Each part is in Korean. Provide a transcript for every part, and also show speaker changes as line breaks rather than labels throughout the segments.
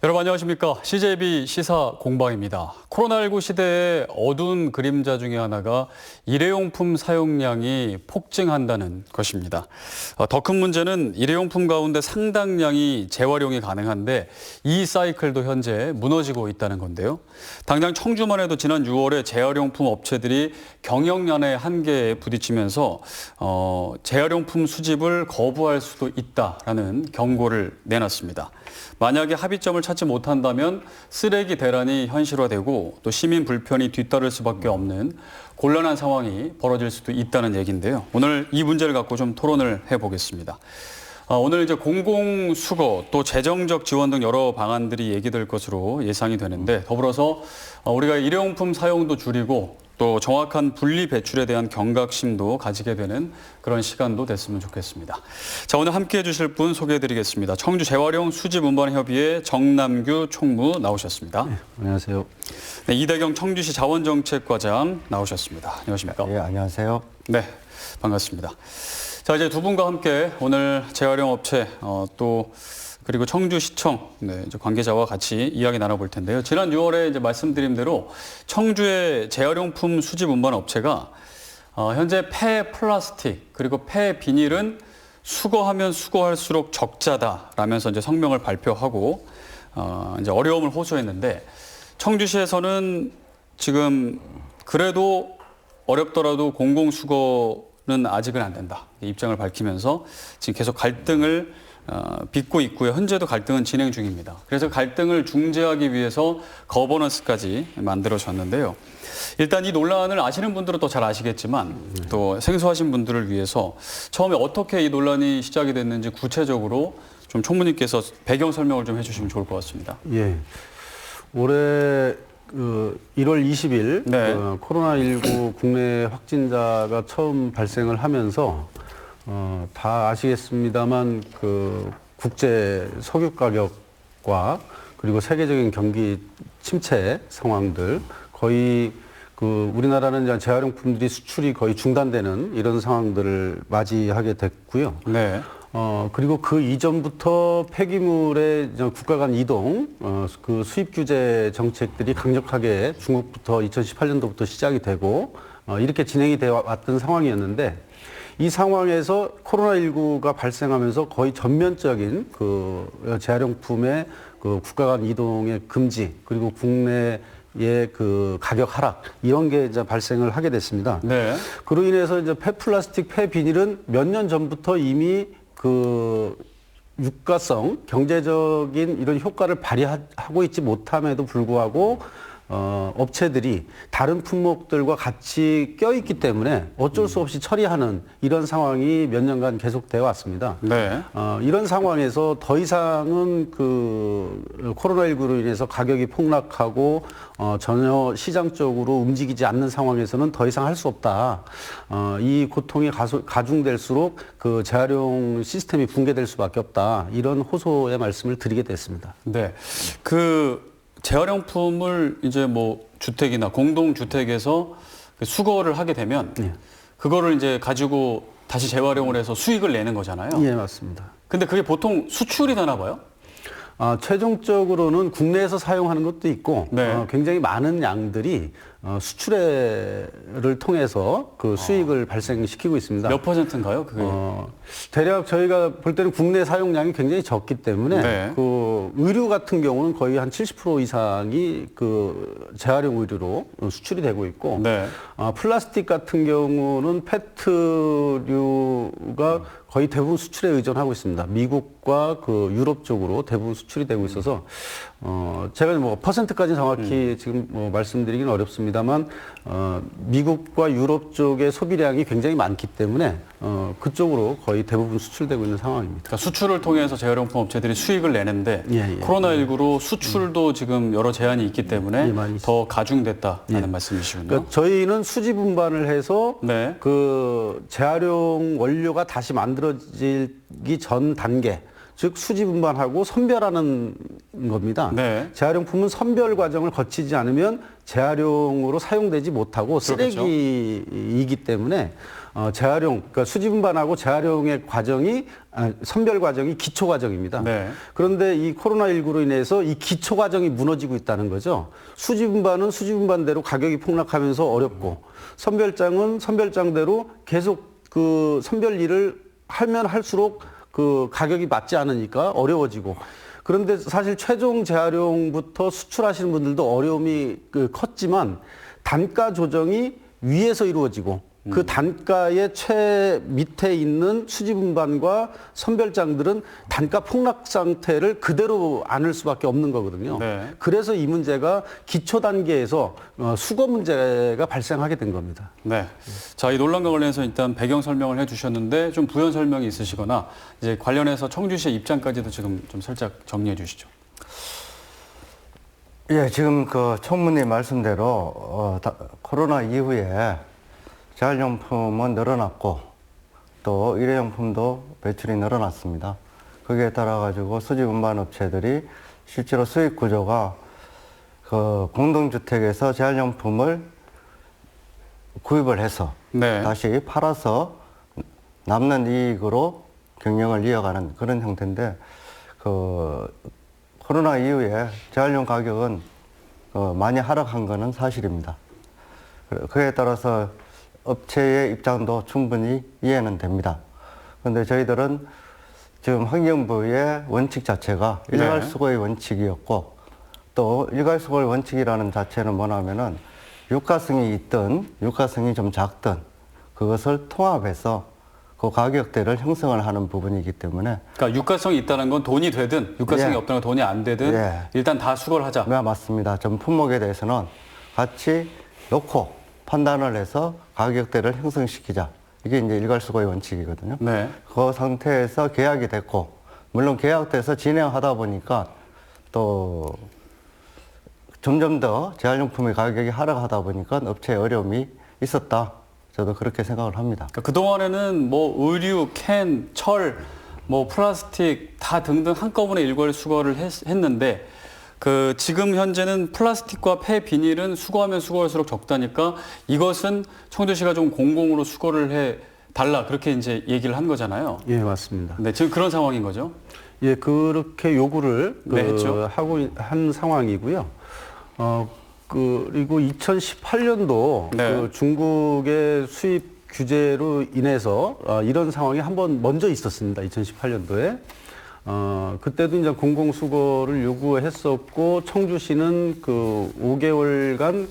여러분 안녕하십니까? CJB 시사 공방입니다. 코로나19 시대의 어두운 그림자 중에 하나가 일회용품 사용량이 폭증한다는 것입니다. 더 큰 문제는 일회용품 가운데 상당량이 재활용이 가능한데 이 사이클도 현재 무너지고 있다는 건데요. 당장 청주만 해도 지난 6월에 재활용품 업체들이 경영난의 한계에 부딪히면서 재활용품 수집을 거부할 수도 있다라는 경고를 내놨습니다. 만약에 합의점을 찾지 못한다면 쓰레기 대란이 현실화되고 또 시민 불편이 뒤따를 수밖에 없는 곤란한 상황이 벌어질 수도 있다는 얘기인데요. 오늘 이 문제를 갖고 좀 토론을 해보겠습니다. 오늘 이제 공공수거 또 재정적 지원 등 여러 방안들이 얘기될 것으로 예상이 되는데 더불어서 우리가 일회용품 사용도 줄이고 또 정확한 분리 배출에 대한 경각심도 가지게 되는 그런 시간도 됐으면 좋겠습니다. 자, 오늘 함께해 주실 분 소개해드리겠습니다. 청주 재활용 수집 운반 협의회 정남규 총무 나오셨습니다.
네, 안녕하세요.
네, 이대경 청주시 자원정책과장 나오셨습니다. 안녕하십니까?
네, 안녕하세요.
네, 반갑습니다. 자, 이제 두 분과 함께 오늘 재활용 업체 그리고 청주시청 이제 관계자와 같이 이야기 나눠볼 텐데요. 지난 6월에 이제 말씀드린 대로 청주의 재활용품 수집 운반 업체가 현재 폐 플라스틱 그리고 폐 비닐은 수거하면 수거할수록 적자다라면서 이제 성명을 발표하고 이제 어려움을 호소했는데 청주시에서는 지금 그래도 어렵더라도 공공수거는 아직은 안 된다 입장을 밝히면서 지금 계속 갈등을 빚고 있고요. 현재도 갈등은 진행 중입니다. 그래서 갈등을 중재하기 위해서 거버넌스까지 만들어졌는데요. 일단 이 논란을 아시는 분들은 또 잘 아시겠지만 또 생소하신 분들을 위해서 처음에 어떻게 이 논란이 시작이 됐는지 구체적으로 좀 총무님께서 배경 설명을 좀 해주시면 좋을 것 같습니다.
예, 올해 1월 20일
네.
코로나19 국내 확진자가 처음 발생을 하면서 다 아시겠습니다만 국제 석유 가격과 그리고 세계적인 경기 침체 상황들 거의 우리나라는 이제 재활용품들이 수출이 거의 중단되는 이런 상황들을 맞이하게 됐고요.
네.
그리고 그 이전부터 폐기물의 국가 간 이동, 수입 규제 정책들이 강력하게 중국부터 2018년도부터 시작이 되고, 이렇게 진행이 되어 왔던 상황이었는데, 이 상황에서 코로나19가 발생하면서 거의 전면적인 재활용품의 국가 간 이동의 금지, 그리고 국내의 가격 하락, 이런 게 이제 발생을 하게 됐습니다.
네.
그로 인해서 이제 폐플라스틱, 폐비닐은 몇 년 전부터 이미 유가성, 경제적인 이런 효과를 발휘하고 있지 못함에도 불구하고 업체들이 다른 품목들과 같이 껴있기 때문에 어쩔 수 없이 처리하는 이런 상황이 몇 년간 계속되어 왔습니다.
네.
이런 상황에서 더 이상은 코로나19로 인해서 가격이 폭락하고 전혀 시장적으로 움직이지 않는 상황에서는 더 이상 할 수 없다. 이 고통이 가중될수록 재활용 시스템이 붕괴될 수밖에 없다. 이런 호소의 말씀을 드리게 됐습니다.
네. 재활용품을 이제 주택이나 공동주택에서 수거를 하게 되면 그거를 이제 가지고 다시 재활용을 해서 수익을 내는 거잖아요.
예, 맞습니다.
근데 그게 보통 수출이 되나 봐요?
최종적으로는 국내에서 사용하는 것도 있고
네.
굉장히 많은 양들이 수출을 통해서 수익을 발생시키고 있습니다.
몇 %인가요? 그게?
대략 저희가 볼 때는 국내 사용량이 굉장히 적기 때문에
네.
의류 같은 경우는 거의 한 70% 이상이 재활용 의류로 수출이 되고 있고
네.
플라스틱 같은 경우는 페트류가 거의 대부분 수출에 의존하고 있습니다. 미국과 유럽 쪽으로 대부분 수출이 되고 있어서 제가 퍼센트까지 정확히 지금 말씀드리기는 어렵습니다만 미국과 유럽 쪽의 소비량이 굉장히 많기 때문에 그쪽으로 거의 대부분 수출되고 있는 상황입니다.
그러니까 수출을 통해서 재활용품 업체들이 수익을 내는데 코로나19로 수출도 지금 여러 제한이 있기 때문에 더 가중됐다는 말씀이시군요.
그러니까 저희는 수집 운반을 해서
네.
재활용 원료가 다시 만들어지기 전 단계 즉 수지 분반하고 선별하는 겁니다.
네.
재활용품은 선별 과정을 거치지 않으면 재활용으로 사용되지 못하고
그렇겠죠.
쓰레기이기 때문에 재활용, 그러니까 수지 분반하고 재활용의 과정이 선별 과정이 기초 과정입니다.
네.
그런데 이 코로나19로 인해서 이 기초 과정이 무너지고 있다는 거죠. 수지 분반은 수지 분반대로 가격이 폭락하면서 어렵고 선별장은 선별장대로 계속 그 선별 일을 하면 할수록 그 가격이 맞지 않으니까 어려워지고 그런데 사실 최종 재활용부터 수출하시는 분들도 어려움이 컸지만 단가 조정이 위에서 이루어지고 그 단가의 최 밑에 있는 수지 분반과 선별장들은 단가 폭락 상태를 그대로 안을 수밖에 없는 거거든요.
네.
그래서 이 문제가 기초 단계에서 수거 문제가 발생하게 된 겁니다.
네. 자, 이 논란과 관련해서 일단 배경 설명을 해주셨는데 좀 부연 설명이 있으시거나 이제 관련해서 청주시의 입장까지도 지금 좀 살짝 정리해 주시죠.
예, 지금 그 총무님 말씀대로 코로나 이후에 재활용품은 늘어났고 또 일회용품도 매출이 늘어났습니다. 거기에 따라 가지고 수지 운반 업체들이 실제로 수익 구조가 그 공동주택에서 재활용품을 구입을 해서
네.
다시 팔아서 남는 이익으로 경영을 이어가는 그런 형태인데 그 코로나 이후에 재활용 가격은 많이 하락한 것은 사실입니다. 그에 따라서 업체의 입장도 충분히 이해는 됩니다. 그런데 저희들은 지금 환경부의 원칙 자체가 일괄수거의 원칙이었고 또 일괄수거의 원칙이라는 자체는 뭐냐면은 유가성이 있든 유가성이 좀 작든 그것을 통합해서 그 가격대를 형성을 하는 부분이기 때문에
그러니까 유가성이 있다는 건 돈이 되든 유가성이
예.
없다는 건 돈이 안 되든
예.
일단 다 수거를 하자.
네, 맞습니다. 전 품목에 대해서는 같이 놓고 판단을 해서 가격대를 형성시키자. 이게 이제 일괄수거의 원칙이거든요.
네.
그 상태에서 계약이 됐고, 물론 계약돼서 진행하다 보니까 또 점점 더 재활용품의 가격이 하락하다 보니까 업체에 어려움이 있었다. 저도 그렇게 생각을 합니다.
그러니까 그동안에는 뭐 의류, 캔, 철, 뭐 플라스틱 다 등등 한꺼번에 일괄 수거를 했는데 그 지금 현재는 플라스틱과 폐 비닐은 수거하면 수거할수록 적다니까 이것은 청주시가 좀 공공으로 수거를 해 달라 그렇게 이제 얘기를 한 거잖아요.
예, 맞습니다.
네, 지금 그런 상황인 거죠.
예, 그렇게 요구를
네, 했죠.
한 상황이고요. 그리고 2018년도
네.
그 중국의 수입 규제로 인해서 이런 상황이 한번 먼저 있었습니다. 2018년도에. 그때도 이제 공공수거를 요구했었고, 청주시는 그 5개월간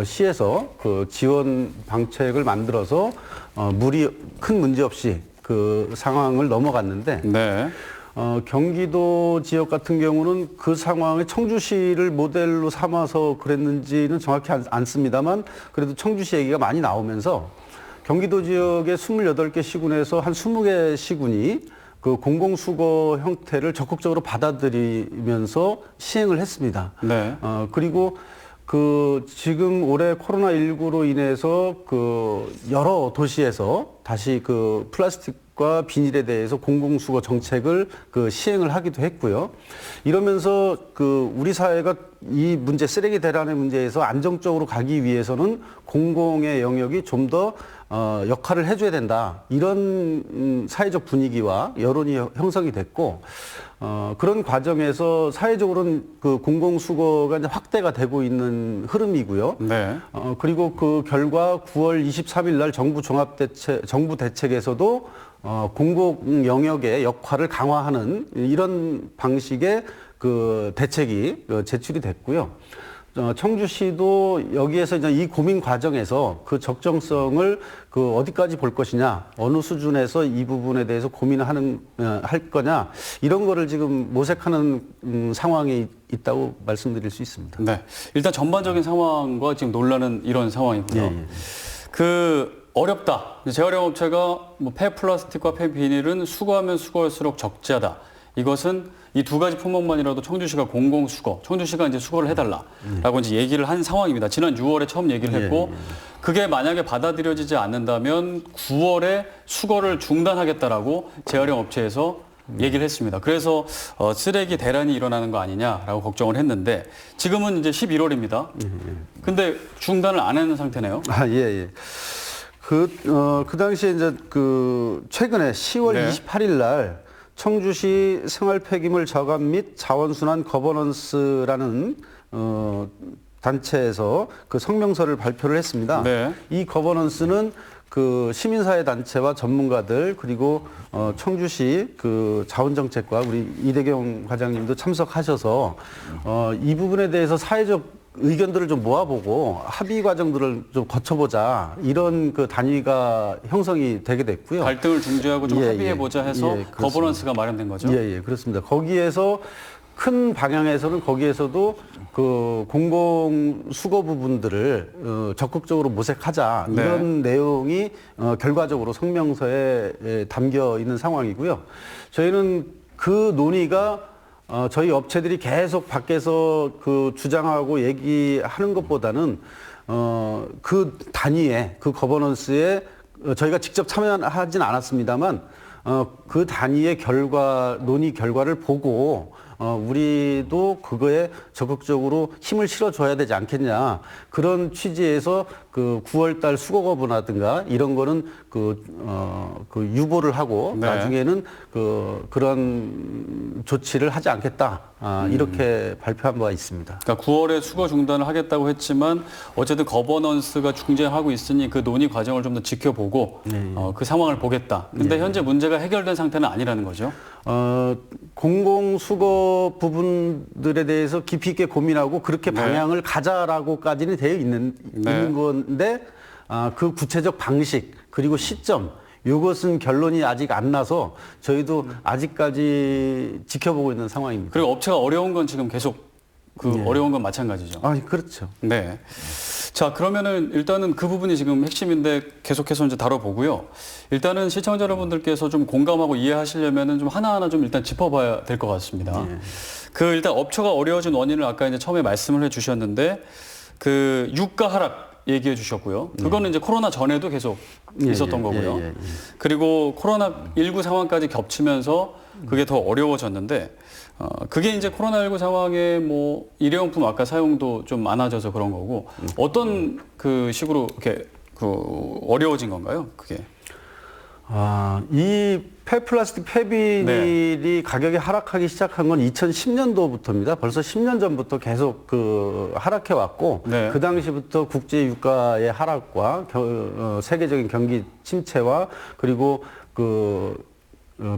시에서 그 지원 방책을 만들어서 큰 문제 없이 그 상황을 넘어갔는데,
네.
경기도 지역 같은 경우는 그 상황에 청주시를 모델로 삼아서 그랬는지는 정확히 않습니다만, 그래도 청주시 얘기가 많이 나오면서 경기도 지역의 28개 시군에서 한 20개 시군이 그 공공수거 형태를 적극적으로 받아들이면서 시행을 했습니다.
네.
그리고 지금 올해 코로나19로 인해서 여러 도시에서 다시 플라스틱과 비닐에 대해서 공공수거 정책을 시행을 하기도 했고요. 이러면서 우리 사회가 이 문제, 쓰레기 대란의 문제에서 안정적으로 가기 위해서는 공공의 영역이 좀 더 역할을 해줘야 된다. 이런 사회적 분위기와 여론이 형성이 됐고, 그런 과정에서 사회적으로는 공공수거가 이제 확대가 되고 있는 흐름이고요.
네.
그리고 그 결과 9월 23일 날 정부 대책에서도 공공 영역의 역할을 강화하는 이런 방식의 대책이 제출이 됐고요. 청주시도 여기에서 이제 이 고민 과정에서 그 적정성을 어디까지 볼 것이냐, 어느 수준에서 이 부분에 대해서 고민을 할 거냐, 이런 거를 지금 모색하는 상황이 있다고 말씀드릴 수 있습니다.
네. 일단 전반적인 상황과 지금 논란은 이런 상황이고요.
예.
어렵다. 재활용 업체가 뭐 폐플라스틱과 폐비닐은 수거하면 수거할수록 적재하다. 이것은 이 두 가지 품목만이라도 청주시가 공공수거, 청주시가 이제 수거를 해달라라고 이제 얘기를 한 상황입니다. 지난 6월에 처음 얘기를 했고, 그게 만약에 받아들여지지 않는다면 9월에 수거를 중단하겠다라고 재활용 업체에서 얘기를 했습니다. 그래서 쓰레기 대란이 일어나는 거 아니냐라고 걱정을 했는데 지금은 이제 11월입니다. 근데 중단을 안 하는 상태네요.
아, 예, 예. 그 당시에 이제 최근에 10월
네.
28일 날 청주시 생활 폐기물 저감 및 자원순환 거버넌스라는 단체에서 그 성명서를 발표를 했습니다.
네.
이 거버넌스는 그 시민사회 단체와 전문가들 그리고 청주시 그 자원정책과 우리 이대경 과장님도 참석하셔서 이 부분에 대해서 사회적 의견들을 좀 모아보고 합의 과정들을 좀 거쳐보자 이런 그 단위가 형성이 되게 됐고요.
갈등을 중재하고 좀
예,
합의해보자
예.
해서
예, 그렇습니다.
거버넌스가 마련된 거죠.
예, 예, 그렇습니다. 거기에서 큰 방향에서는 거기에서도 그 공공 수거 부분들을 적극적으로 모색하자
네.
이런 내용이 결과적으로 성명서에 담겨 있는 상황이고요. 저희는 그 논의가 저희 업체들이 계속 밖에서 그 주장하고 얘기하는 것보다는 그 단위에 그 거버넌스에 저희가 직접 참여하진 않았습니다만 그 단위의 논의 결과를 보고 우리도 그거에 적극적으로 힘을 실어줘야 되지 않겠냐 그런 취지에서 그 9월달 수거거부라든가 이런 거는 그 유보를 하고
네.
나중에는 그런 조치를 하지 않겠다 이렇게 발표한 바가 있습니다.
그러니까 9월에 수거 중단을 하겠다고 했지만 어쨌든 거버넌스가 중재하고 있으니 그 논의 과정을 좀 더 지켜보고 그 상황을 보겠다. 근데 현재 문제가 해결된 상태는 아니라는 거죠.
공공수거 부분들에 대해서 깊이 있게 고민하고 그렇게
네.
방향을 가자라고까지는 되어 있는 건데 그 구체적 방식 그리고 시점 이것은 결론이 아직 안 나서 저희도 아직까지 지켜보고 있는 상황입니다.
그리고 업체가 어려운 건 지금 계속 어려운 건 마찬가지죠.
그렇죠.
네. 자, 그러면은 일단은 그 부분이 지금 핵심인데 계속해서 이제 다뤄보고요. 일단은 시청자 여러분들께서 좀 공감하고 이해하시려면은 좀 하나하나 좀 일단 짚어봐야 될 것 같습니다. 그 일단 업체가 어려워진 원인을 아까 이제 처음에 말씀을 해 주셨는데 그 유가 하락 얘기해 주셨고요. 그거는 이제 코로나 전에도 계속 있었던 거고요. 그리고 코로나19 상황까지 겹치면서 그게 더 어려워졌는데 그게 이제 코로나19 상황에 뭐 일회용품 아까 사용도 좀 많아져서 그런 거고 어떤 그 식으로 이렇게 어려워진 건가요? 그게.
이 폐플라스틱 폐비닐이 가격이 하락하기 시작한 건 2010년도부터입니다. 벌써 10년 전부터 계속 하락해 왔고
네.
그 당시부터 국제 유가의 하락과 세계적인 경기 침체와 그리고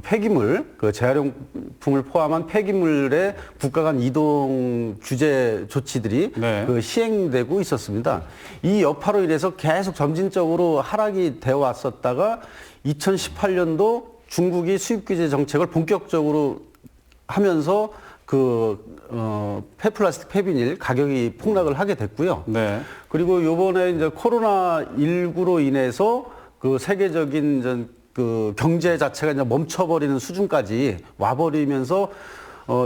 폐기물, 재활용품을 포함한 폐기물의 국가 간 이동 규제 조치들이
네.
시행되고 있었습니다. 이 여파로 인해서 계속 점진적으로 하락이 되어 왔었다가 2018년도 중국이 수입 규제 정책을 본격적으로 하면서 폐플라스틱 폐비닐 가격이 폭락을 하게 됐고요.
네.
그리고 요번에 이제 코로나19로 인해서 세계적인 경제 자체가 이제 멈춰버리는 수준까지 와버리면서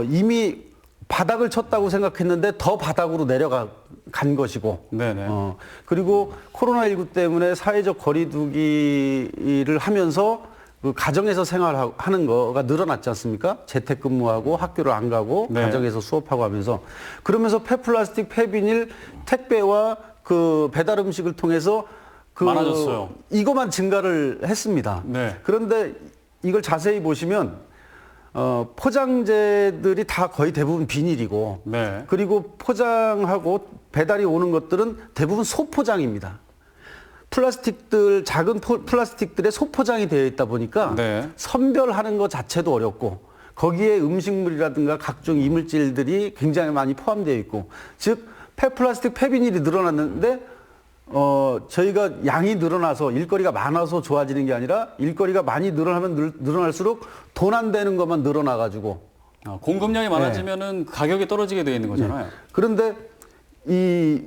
이미 바닥을 쳤다고 생각했는데 더 바닥으로 내려간 것이고,
네네.
그리고 코로나19 때문에 사회적 거리두기를 하면서 가정에서 생활하는 거가 늘어났지 않습니까? 재택근무하고 학교를 안 가고
네.
가정에서 수업하고 하면서 그러면서 폐플라스틱 폐비닐 택배와 배달 음식을 통해서
많아졌어요.
이것만 증가를 했습니다.
네.
그런데 이걸 자세히 보시면 포장재들이 다 거의 대부분 비닐이고
네.
그리고 포장하고 배달이 오는 것들은 대부분 소포장입니다. 작은 플라스틱들의 소포장이 되어 있다 보니까
네.
선별하는 것 자체도 어렵고 거기에 음식물이라든가 각종 이물질들이 굉장히 많이 포함되어 있고 즉 폐플라스틱 폐비닐이 늘어났는데 저희가 양이 늘어나서 일거리가 많아서 좋아지는 게 아니라 일거리가 많이 늘어날수록 돈 안 되는 것만 늘어나가지고
공급량이 많아지면은 가격이 떨어지게 되어 있는 거잖아요.
그런데 이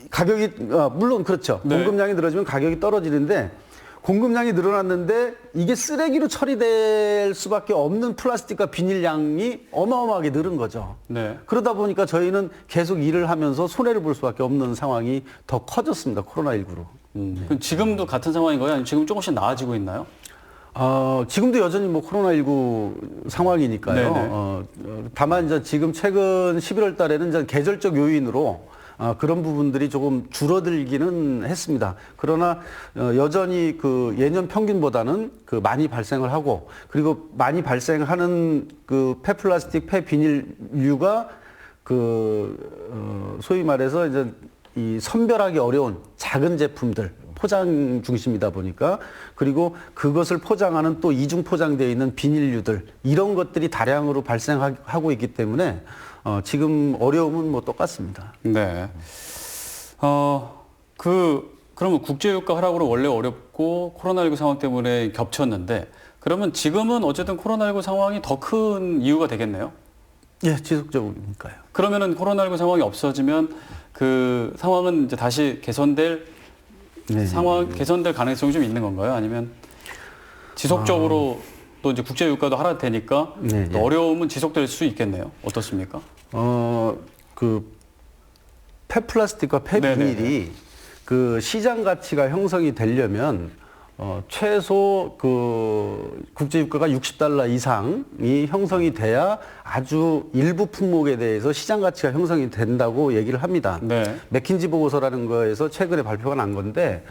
가격이 물론 그렇죠.
네.
공급량이 늘어지면 가격이 떨어지는데 공급량이 늘어났는데 이게 쓰레기로 처리될 수밖에 없는 플라스틱과 비닐 양이 어마어마하게 늘은 거죠.
네.
그러다 보니까 저희는 계속 일을 하면서 손해를 볼 수밖에 없는 상황이 더 커졌습니다. 코로나19로.
그럼 지금도 같은 상황인 거예요? 아니면 지금 조금씩 나아지고 있나요?
지금도 여전히 뭐 코로나19 상황이니까요.
네네.
다만 이제 지금 최근 11월 달에는 이제 계절적 요인으로 그런 부분들이 조금 줄어들기는 했습니다. 그러나 여전히 그 예년 평균보다는 그 많이 발생을 하고, 그리고 많이 발생하는 그 폐플라스틱, 폐비닐류가 소위 말해서 이제 이 선별하기 어려운 작은 제품들, 포장 중심이다 보니까, 그리고 그것을 포장하는 또 이중 포장되어 있는 비닐류들, 이런 것들이 다량으로 발생하고 있기 때문에 지금 어려움은 뭐 똑같습니다.
네. 그러면 국제유가 하락으로 원래 어렵고 코로나19 상황 때문에 겹쳤는데, 그러면 지금은 어쨌든 코로나19 상황이 더 큰 이유가 되겠네요?
예, 지속적으로니까요.
그러면은 코로나19 상황이 없어지면 그 상황은 이제 다시 개선될 개선될 가능성이 좀 있는 건가요? 아니면 지속적으로 또 이제 국제유가도 하락되니까 또 어려움은 지속될 수 있겠네요. 어떻습니까?
그 폐플라스틱과 폐비닐이 그 시장 가치가 형성이 되려면 최소 그 국제유가가 $60 이상이 형성이 돼야 아주 일부 품목에 대해서 시장 가치가 형성이 된다고 얘기를 합니다.
네.
맥킨지 보고서라는 거에서 최근에 발표가 난 건데,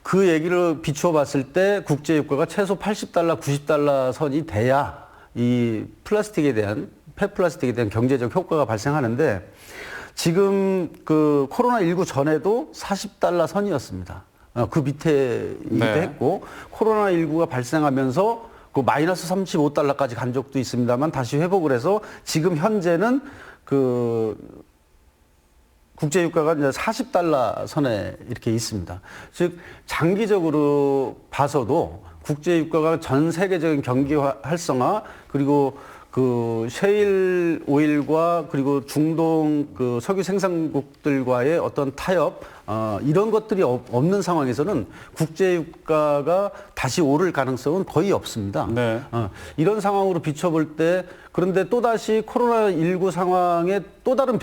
그 얘기를 비추어 봤을 때 국제유가가 최소 $80, $90 선이 돼야 이 폐플라스틱에 대한 경제적 효과가 발생하는데, 지금 그 코로나19 전에도 $40 선이었습니다. 그 밑에이기도 했고, 코로나19가 발생하면서 그 마이너스 $35까지 간 적도 있습니다만 다시 회복을 해서 지금 현재는 그 국제유가가 이제 $40 선에 이렇게 있습니다. 즉, 장기적으로 봐서도 국제유가가 전 세계적인 경기 활성화, 그리고 그 셰일 오일과 그리고 중동 그 석유 생산국들과의 어떤 타협, 이런 것들이 없는 상황에서는 국제유가가 다시 오를 가능성은 거의 없습니다.
네.
이런 상황으로 비춰볼 때, 그런데 또다시 코로나19 상황에 또 다른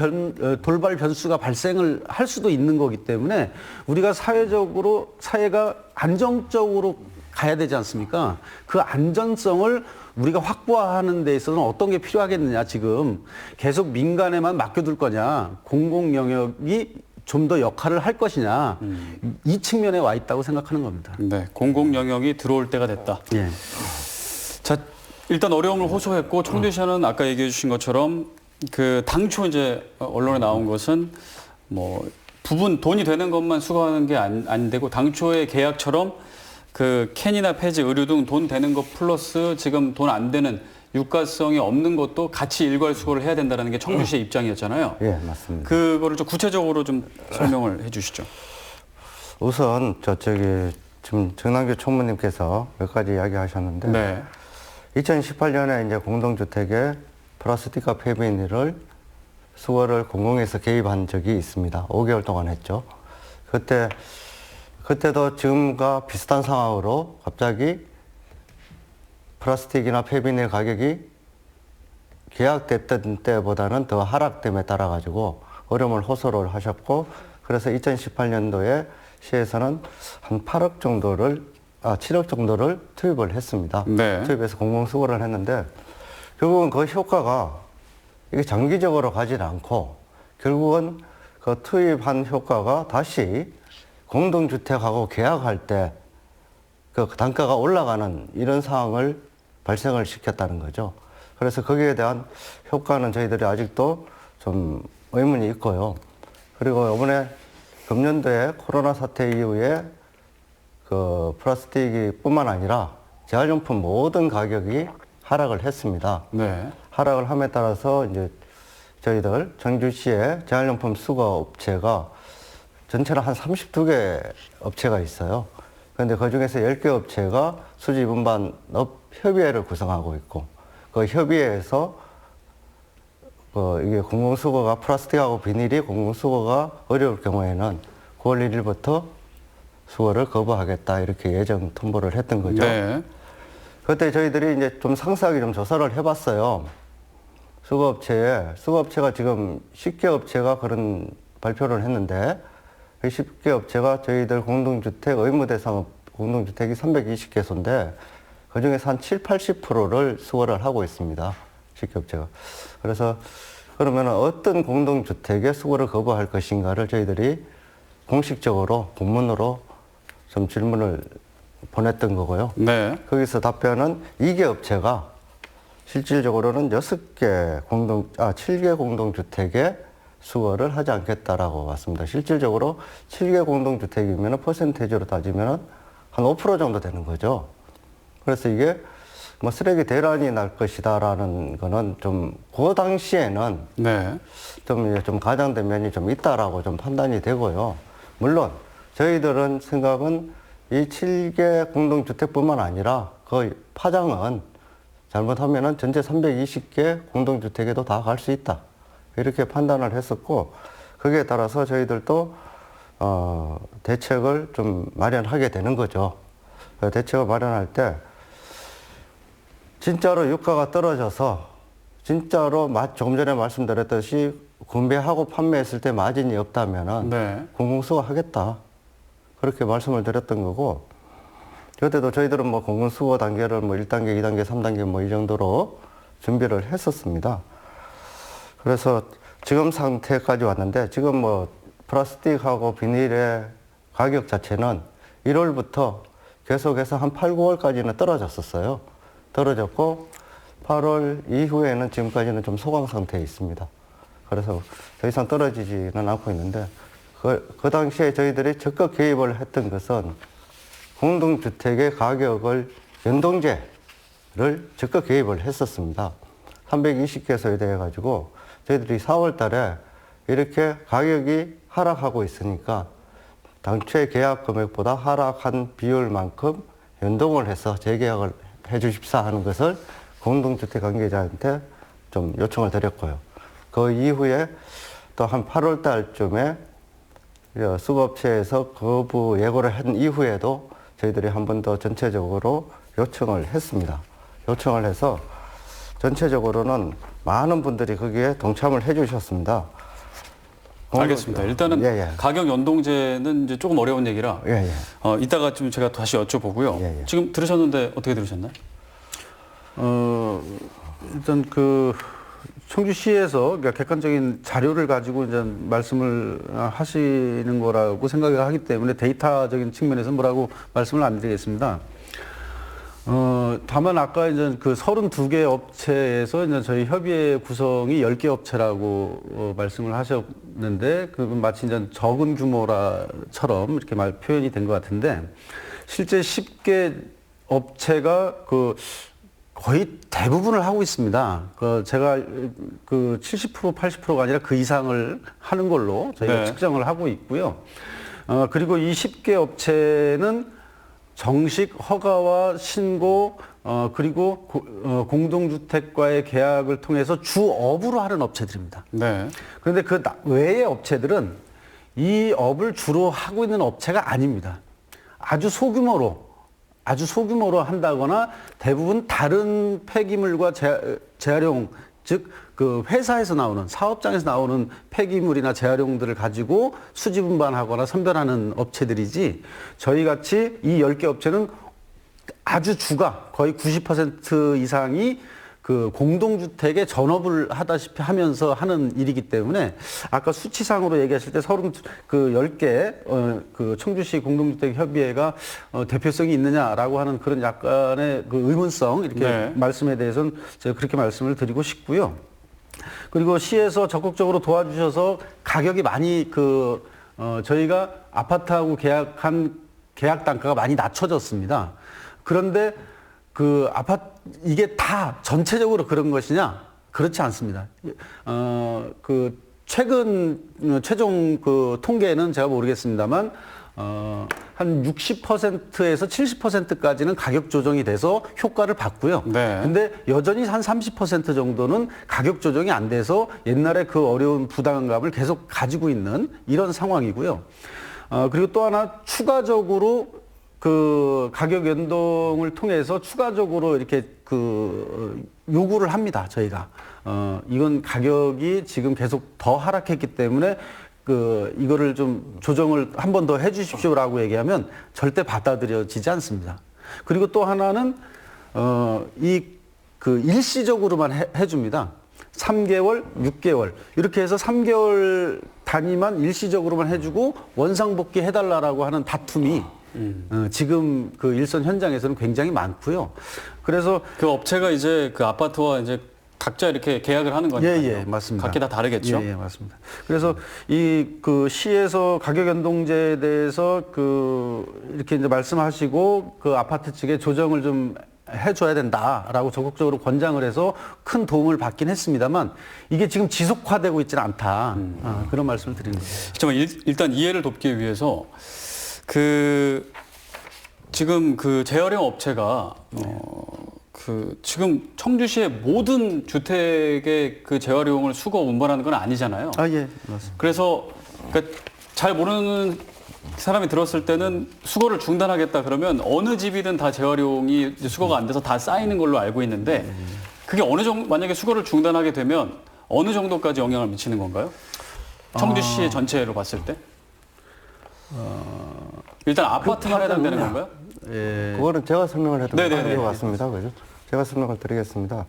돌발 변수가 발생을 할 수도 있는 거기 때문에 우리가 사회가 안정적으로 가야 되지 않습니까? 그 안전성을 우리가 확보하는 데 있어서는 어떤 게 필요하겠느냐, 지금. 계속 민간에만 맡겨둘 거냐, 공공 영역이 좀 더 역할을 할 것이냐, 이 측면에 와 있다고 생각하는 겁니다.
네. 공공 영역이 들어올 때가 됐다.
예.
자, 일단 어려움을 호소했고, 총재시장은 아까 얘기해 주신 것처럼 그 당초 이제 언론에 나온 것은 뭐 부분 돈이 되는 것만 수거하는 게 안 되고, 당초의 계약처럼 그 캔이나 폐지, 의류 등 돈 되는 것 플러스 지금 돈 안 되는 유가성이 없는 것도 같이 일괄 수거를 해야 된다는 게 청주시의 입장이었잖아요.
예, 맞습니다.
그거를 좀 구체적으로 좀 설명을 해 주시죠.
우선 지금 정남규 총무님께서 몇 가지 이야기하셨는데,
네.
2018년에 이제 공동주택에 플라스틱과 폐비닐을 수거를 공공에서 개입한 적이 있습니다. 5개월 동안 했죠. 그때도 지금과 비슷한 상황으로 갑자기 플라스틱이나 폐비닐 가격이 계약됐던 때보다는 더 하락됨에 따라 가지고 어려움을 호소를 하셨고, 그래서 2018년도에 시에서는 한 7억 정도를 투입을 했습니다.
네.
투입해서 공공수거를 했는데, 결국은 그 효과가 이게 장기적으로 가지는 않고, 결국은 그 투입한 효과가 다시 공동주택하고 계약할 때 그 단가가 올라가는 이런 상황을 발생을 시켰다는 거죠. 그래서 거기에 대한 효과는 저희들이 아직도 좀 의문이 있고요. 그리고 이번에 금년도에 코로나 사태 이후에 그 플라스틱이 뿐만 아니라 재활용품 모든 가격이 하락을 했습니다.
네.
하락을 함에 따라서 이제 저희들 청주시에 재활용품 수거 업체가 전체로 한 32개 업체가 있어요. 그런데 그 중에서 10개 업체가 수질 운반 협의회를 구성하고 있고, 그 협의회에서 이게 공공수거가 플라스틱하고 비닐이 공공수거가 어려울 경우에는 9월 1일부터 수거를 거부하겠다, 이렇게 예정 통보를 했던 거죠.
네.
그때 저희들이 이제 좀 상세하게 좀 조사를 해봤어요. 수거업체가 지금 10개 업체가 그런 발표를 했는데, 그 10개 업체가 저희들 공동주택 의무대상 공동주택이 320개소인데 그중에서 한 7, 80%를 수거를 하고 있습니다. 식기업체가. 그래서 그러면 어떤 공동주택의 수거를 거부할 것인가를 저희들이 공식적으로 공문으로 좀 질문을 보냈던 거고요.
네.
거기서 답변은 2개 업체가 실질적으로는 7개 공동주택의 수거를 하지 않겠다라고 왔습니다. 실질적으로 7개 공동주택이면 퍼센테이지로 따지면 한 5% 정도 되는 거죠. 그래서 이게 뭐 쓰레기 대란이 날 것이다라는 거는 좀 그 당시에는
네.
좀 가장된 면이 좀 있다라고 좀 판단이 되고요. 물론 저희들은 생각은 이 7개 공동주택뿐만 아니라 거의 파장은 잘못하면은 전체 320개 공동주택에도 다 갈 수 있다. 이렇게 판단을 했었고, 거기에 따라서 저희들도, 대책을 좀 마련하게 되는 거죠. 대책을 마련할 때, 진짜로 유가가 떨어져서, 진짜로 조금 전에 말씀드렸듯이, 구매하고 판매했을 때 마진이 없다면은,
네.
공공수거 하겠다. 그렇게 말씀을 드렸던 거고, 그때도 저희들은 뭐 공공수거 단계를 뭐 1단계, 2단계, 3단계 뭐 이 정도로 준비를 했었습니다. 그래서 지금 상태까지 왔는데 지금 뭐 플라스틱하고 비닐의 가격 자체는 1월부터 계속해서 한 8, 9월까지는 떨어졌었어요. 떨어졌고 8월 이후에는 지금까지는 좀 소강 상태에 있습니다. 그래서 더 이상 떨어지지는 않고 있는데 그 당시에 저희들이 적극 개입을 했던 것은 공동주택의 가격을 연동제를 적극 개입을 했었습니다. 320개소에 대해 가지고 저희들이 4월 달에 이렇게 가격이 하락하고 있으니까 당초의 계약 금액보다 하락한 비율만큼 연동을 해서 재계약을 해 주십사 하는 것을 공동주택 관계자한테 좀 요청을 드렸고요. 그 이후에 또 한 8월 달쯤에 수거업체에서 거부 예고를 한 이후에도 저희들이 한 번 더 전체적으로 요청을 했습니다. 요청을 해서 전체적으로는 많은 분들이 거기에 동참을 해 주셨습니다.
알겠습니다. 일단은
예, 예.
가격 연동제는 이제 조금 어려운 얘기라
예, 예.
이따가 좀 제가 다시 여쭤보고요.
예, 예.
지금 들으셨는데 어떻게 들으셨나요?
일단 청주시에서 그러니까 객관적인 자료를 가지고 이제 말씀을 하시는 거라고 생각을 하기 때문에 데이터적인 측면에서 뭐라고 말씀을 안 드리겠습니다. 다만 아까 이제 그 32개 업체에서 이제 저희 협의회 구성이 10개 업체라고 말씀을 하셨는데 그건 마치 이제 적은 규모라처럼 이렇게 표현이 된 것 같은데 실제 10개 업체가 거의 대부분을 하고 있습니다. 제가 70%, 80%가 아니라 그 이상을 하는 걸로 저희가
네.
측정을 하고 있고요. 그리고 이 10개 업체는 정식 허가와 신고, 그리고 공동주택과의 계약을 통해서 주업으로 하는 업체들입니다.
네.
그런데 그 외의 업체들은 이 업을 주로 하고 있는 업체가 아닙니다. 아주 소규모로 한다거나 대부분 다른 폐기물과 재활용, 즉 그 회사에서 나오는 사업장에서 나오는 폐기물이나 재활용들을 가지고 수지 분반하거나 선별하는 업체들이지 저희 같이 이 10개 업체는 아주 주가 거의 90% 이상이 그 공동주택에 전업을 하다시피 하면서 하는 일이기 때문에 아까 수치상으로 얘기하실 때 10개 그 청주시 공동주택협의회가 대표성이 있느냐라고 하는 그런 약간의 그 의문성 이렇게
네.
말씀에 대해서는 제가 그렇게 말씀을 드리고 싶고요. 그리고 시에서 적극적으로 도와주셔서 가격이 많이 저희가 아파트하고 계약한 계약 단가가 많이 낮춰졌습니다. 그런데 이게 다 전체적으로 그런 것이냐? 그렇지 않습니다. 최종 통계는 제가 모르겠습니다만, 한 60%에서 70%까지는 가격 조정이 돼서 효과를 봤고요.
네.
근데 여전히 한 30% 정도는 가격 조정이 안 돼서 옛날에 그 어려운 부담감을 계속 가지고 있는 이런 상황이고요. 그리고 또 하나 추가적으로 그 가격 연동을 통해서 추가적으로 이렇게 요구를 합니다, 저희가. 이건 가격이 지금 계속 더 하락했기 때문에 이거를 좀 조정을 한 번 더 해주십시오라고 얘기하면 절대 받아들여지지 않습니다. 그리고 또 하나는 일시적으로만 해줍니다. 3개월, 6개월 이렇게 해서 3개월 단위만 일시적으로만 해주고 원상복귀 해달라라고 하는 다툼이 지금 그 일선 현장에서는 굉장히 많고요. 그래서
그 업체가 이제 그 아파트와 이제 각자 이렇게 계약을 하는 거니까요.
예, 맞습니다.
각기 다 다르겠죠.
예, 맞습니다. 그래서 시에서 가격 연동제에 대해서 이렇게 이제 말씀하시고 그 아파트 측에 조정을 좀 해줘야 된다라고 적극적으로 권장을 해서 큰 도움을 받긴 했습니다만 이게 지금 지속화되고 있지는 않다. 그런 말씀을 드리는 거예요.
하지만 일단 이해를 돕기 위해서 지금 그 재활용 업체가 지금 청주시의 모든 주택의 그 재활용을 수거 운반하는 건 아니잖아요.
예, 맞습니다.
그래서 그러니까 잘 모르는 사람이 들었을 때는 수거를 중단하겠다 그러면 어느 집이든 다 재활용이 이제 수거가 안 돼서 다 쌓이는 걸로 알고 있는데 그게 어느 정도 만약에 수거를 중단하게 되면 어느 정도까지 영향을 미치는 건가요? 청주시 전체로 봤을 때? 일단 아파트만 해당되는 건가요?
예.
그거는 제가 설명을 해도
네네네.
될 것 같습니다. 그죠? 제가 설명을 드리겠습니다.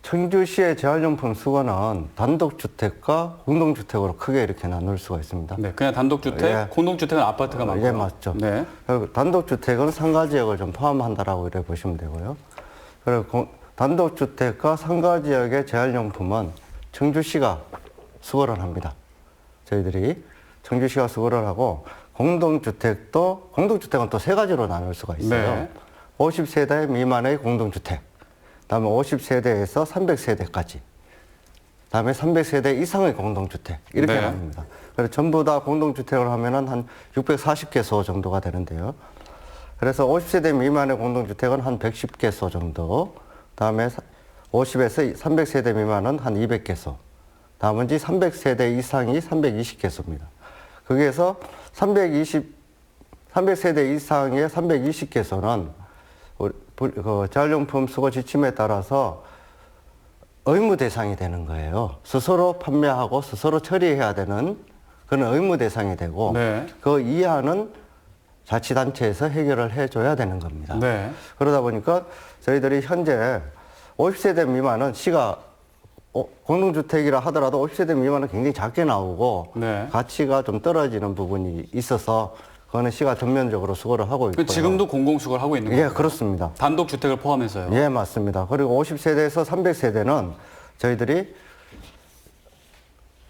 청주시의 재활용품 수거는 단독주택과 공동주택으로 크게 이렇게 나눌 수가 있습니다.
네, 그냥 단독주택,
예.
공동주택은 아파트가 많고.
예, 맞죠.
네.
그리고 단독주택은 상가지역을 좀 포함한다라고 이렇게 보시면 되고요. 그리고 단독주택과 상가지역의 재활용품은 청주시가 수거를 합니다. 저희들이 청주시가 수거를 하고 공동주택은 또 세 가지로 나눌 수가 있어요.
네.
50세대 미만의 공동주택, 그다음에 50세대에서 300세대까지, 그다음에 300세대 이상의 공동주택 이렇게
네.
나눕니다. 그래서 전부 다 공동주택을 하면은 한 640개소 정도가 되는데요. 그래서 50세대 미만의 공동주택은 한 110개소 정도, 그다음에 50에서 300세대 미만은 한 200개소, 나머지 300세대 이상이 320개소입니다. 거기에서 300세대 이상의 320개소는 재활용품 수거 지침에 따라서 의무 대상이 되는 거예요. 스스로 판매하고 스스로 처리해야 되는 그런 의무 대상이 되고
네.
그 이하는 자치단체에서 해결을 해줘야 되는 겁니다.
네.
그러다 보니까 저희들이 현재 50세대 미만은 시가 공동주택이라 하더라도 50세대 미만은 굉장히 작게 나오고
네.
가치가 좀 떨어지는 부분이 있어서 그거는 시가 전면적으로 수거를 하고 있고요.
지금도 공공수거를 하고 있는 거예요?
예, 그렇습니다.
단독주택을 포함해서요?
예, 맞습니다. 그리고 50세대에서 300세대는 저희들이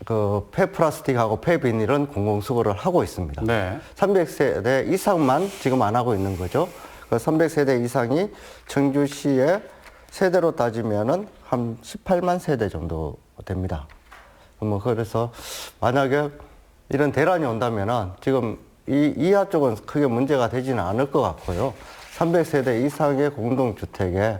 그 폐플라스틱하고 폐비닐은 공공수거를 하고 있습니다.
네.
300세대 이상만 지금 안 하고 있는 거죠. 그 300세대 이상이 청주시의 세대로 따지면은 한 18만 세대 정도 됩니다. 그래서 만약에 이런 대란이 온다면은 지금 이 이하 쪽은 크게 문제가 되지는 않을 것 같고요. 300세대 이상의 공동주택의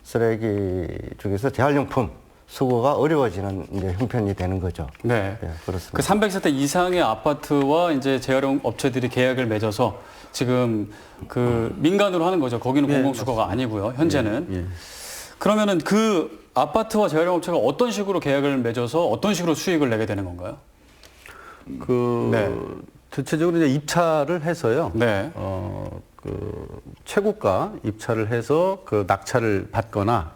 쓰레기 중에서 재활용품 수거가 어려워지는 이제 형편이 되는 거죠.
네.
예, 그렇습니다.
그 300세대 이상의 아파트와 이제 재활용 업체들이 계약을 맺어서 지금 그 민간으로 하는 거죠. 거기는 공공수거가 아니고요. 현재는.
예.
그러면은 그 아파트와 재활용 업체가 어떤 식으로 계약을 맺어서 어떤 식으로 수익을 내게 되는 건가요? 네.
대체적으로 이제 입찰을 해서요.
네.
최고가 입찰을 해서 그 낙찰을 받거나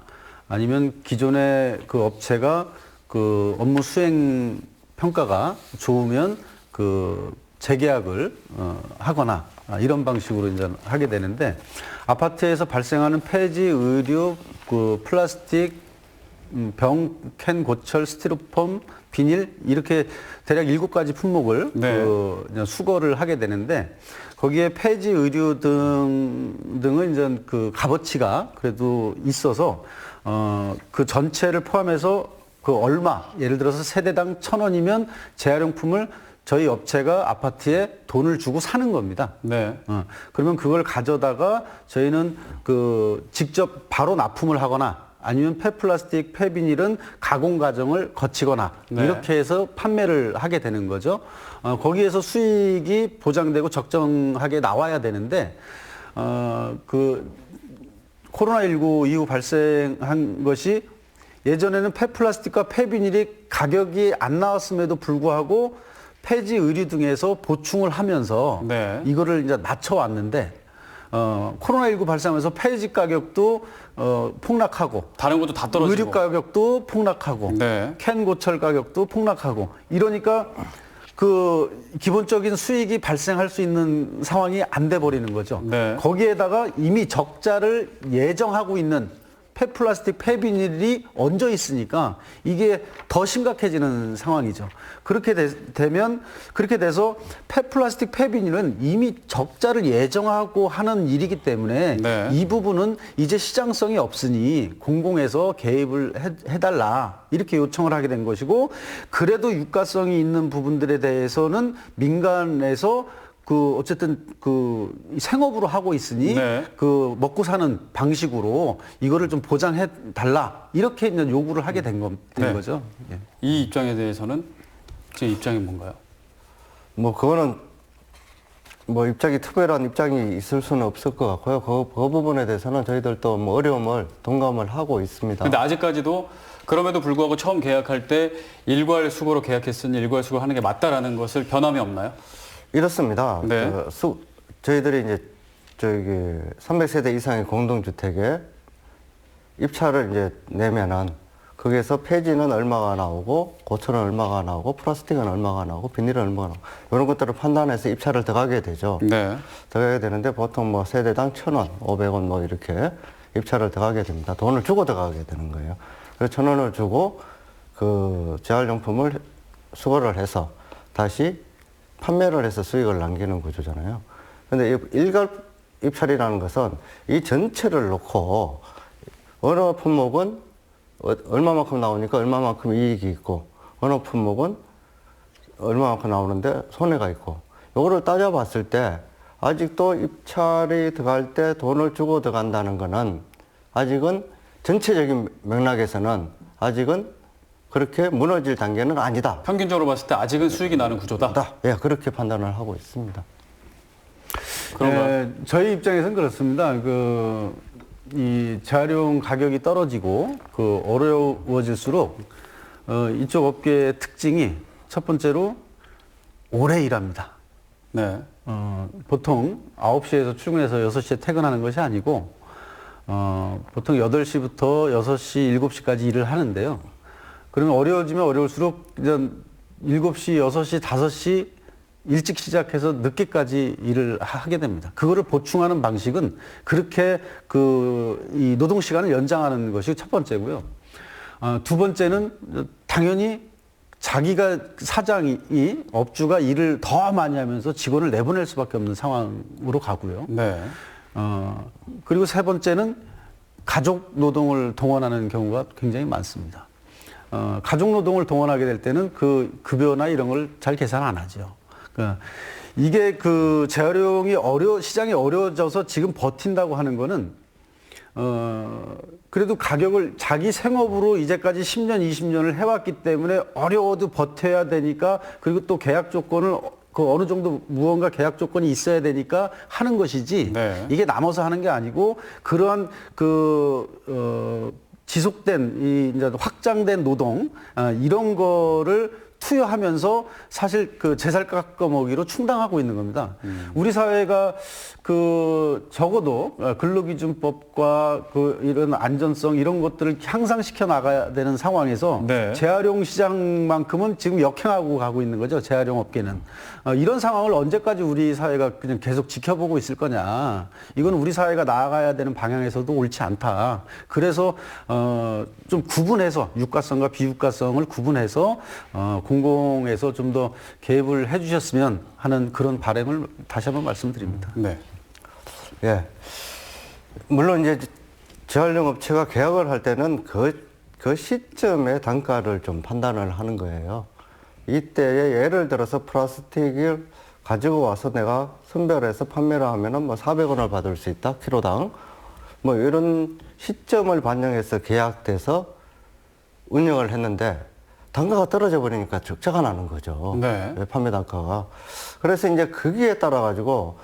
아니면 기존의 그 업체가 그 업무 수행 평가가 좋으면 그 재계약을 하거나 이런 방식으로 이제 하게 되는데 아파트에서 발생하는 폐지, 의류, 그 플라스틱, 병, 캔, 고철, 스티로폼, 비닐 이렇게 대략 7가지 품목을
네.
이제 수거를 하게 되는데 거기에 폐지, 의류 등은 이제 그 값어치가 그래도 있어서 그 전체를 포함해서 그 얼마 예를 들어서 세대당 1,000원이면 재활용품을 저희 업체가 아파트에 돈을 주고 사는 겁니다.
네.
그러면 그걸 가져다가 저희는 그 직접 바로 납품을 하거나 아니면 폐플라스틱, 폐비닐은 가공 과정을 거치거나
네.
이렇게 해서 판매를 하게 되는 거죠. 거기에서 수익이 보장되고 적정하게 나와야 되는데 그 코로나19 이후 발생한 것이 예전에는 폐플라스틱과 폐비닐이 가격이 안 나왔음에도 불구하고 폐지 의류 등에서 보충을 하면서
네.
이거를 이제 낮춰왔는데 코로나19 발생하면서 폐지 가격도 폭락하고
다른 것도 다 떨어지고.
의류 가격도 폭락하고
네.
캔 고철 가격도 폭락하고 이러니까 그 기본적인 수익이 발생할 수 있는 상황이 안 돼 버리는 거죠.
네.
거기에다가 이미 적자를 예정하고 있는 폐플라스틱, 폐비닐이 얹어 있으니까 이게 더 심각해지는 상황이죠. 그렇게 그렇게 돼서 폐플라스틱, 폐비닐은 이미 적자를 예정하고 하는 일이기 때문에
네.
이 부분은 이제 시장성이 없으니 공공에서 개입을 해달라 이렇게 요청을 하게 된 것이고, 그래도 유가성이 있는 부분들에 대해서는 민간에서 어쨌든 생업으로 하고 있으니
네.
먹고 사는 방식으로 이거를 좀 보장해 달라 이렇게 이제 요구를 하게 된
네.
거죠. 예.
이 입장에 대해서는 제 입장이 뭔가요?
뭐 그거는 뭐 입장이 특별한 입장이 있을 수는 없을 것 같고요. 그 부분에 대해서는 저희들도 뭐 어려움을 동감을 하고 있습니다.
근데 아직까지도 그럼에도 불구하고 처음 계약할 때 일괄수거로 계약했으니 일괄수거 하는 게 맞다라는 것을 변함이 없나요?
이렇습니다.
네.
저희들이 이제 300세대 이상의 공동주택에 입찰을 이제 내면은 거기에서 폐지는 얼마가 나오고 고철은 얼마가 나오고 플라스틱은 얼마가 나오고 비닐은 얼마가 나오고 이런 것들을 판단해서 입찰을 들어가게 되죠.
네.
들어가게 되는데 보통 뭐 세대당 1,000원, 500원 뭐 이렇게 입찰을 들어가게 됩니다. 돈을 주고 들어가게 되는 거예요. 그래서 1,000원을 주고 그 재활용품을 수거를 해서 다시 판매를 해서 수익을 남기는 구조잖아요. 그런데 일괄 입찰이라는 것은 이 전체를 놓고 어느 품목은 얼마만큼 나오니까 얼마만큼 이익이 있고 어느 품목은 얼마만큼 나오는데 손해가 있고 이거를 따져봤을 때 아직도 입찰이 들어갈 때 돈을 주고 들어간다는 거는 아직은 전체적인 맥락에서는 아직은 그렇게 무너질 단계는 아니다.
평균적으로 봤을 때 아직은 수익이 나는 구조다.
예, 그렇게 판단을 하고 있습니다.
그런가요?
저희 입장에서는 그렇습니다. 이 재활용 가격이 떨어지고 어려워질수록 이쪽 업계의 특징이 첫 번째로 오래 일합니다.
네.
보통 9시에서 출근해서 6시에 퇴근하는 것이 아니고 보통 8시부터 6시, 7시까지 일을 하는데요. 그러면 어려워지면 어려울수록 이제 7시, 6시, 5시 일찍 시작해서 늦게까지 일을 하게 됩니다. 그거를 보충하는 방식은 그렇게 이 노동 시간을 연장하는 것이 첫 번째고요. 두 번째는 당연히 자기가 업주가 일을 더 많이 하면서 직원을 내보낼 수밖에 없는 상황으로 가고요.
네.
그리고 세 번째는 가족 노동을 동원하는 경우가 굉장히 많습니다. 가족 노동을 동원하게 될 때는 그 급여나 이런 걸 잘 계산 안 하죠. 이게 재활용이 시장이 어려워져서 지금 버틴다고 하는 거는, 그래도 가격을 자기 생업으로 이제까지 10년, 20년을 해왔기 때문에 어려워도 버텨야 되니까, 그리고 또 계약 조건을 어느 정도 무언가 계약 조건이 있어야 되니까 하는 것이지,
네.
이게 남아서 하는 게 아니고, 그러한 지속된 이제 확장된 노동 이런 거를 투여하면서 사실 재살 깎아먹기로 충당하고 있는 겁니다. 우리 사회가 적어도 근로기준법과 이런 안전성 이런 것들을 향상시켜 나가야 되는 상황에서
네.
재활용 시장만큼은 지금 역행하고 가고 있는 거죠. 재활용 업계는. 이런 상황을 언제까지 우리 사회가 그냥 계속 지켜보고 있을 거냐. 이건 우리 사회가 나아가야 되는 방향에서도 옳지 않다. 그래서 좀 구분해서 유가성과 비유가성을 구분해서 공공에서 좀 더 개입을 해 주셨으면 하는 그런 바람을 다시 한번 말씀드립니다.
네.
예. 물론 이제 재활용 업체가 계약을 할 때는 그 시점의 단가를 좀 판단을 하는 거예요. 이때에 예를 들어서 플라스틱을 가지고 와서 내가 선별해서 판매를 하면은 뭐 400원을 받을 수 있다, 키로당. 뭐 이런 시점을 반영해서 계약돼서 운영을 했는데 단가가 떨어져 버리니까 적자가 나는 거죠.
네.
판매 단가가. 그래서 이제 거기에 따라 가지고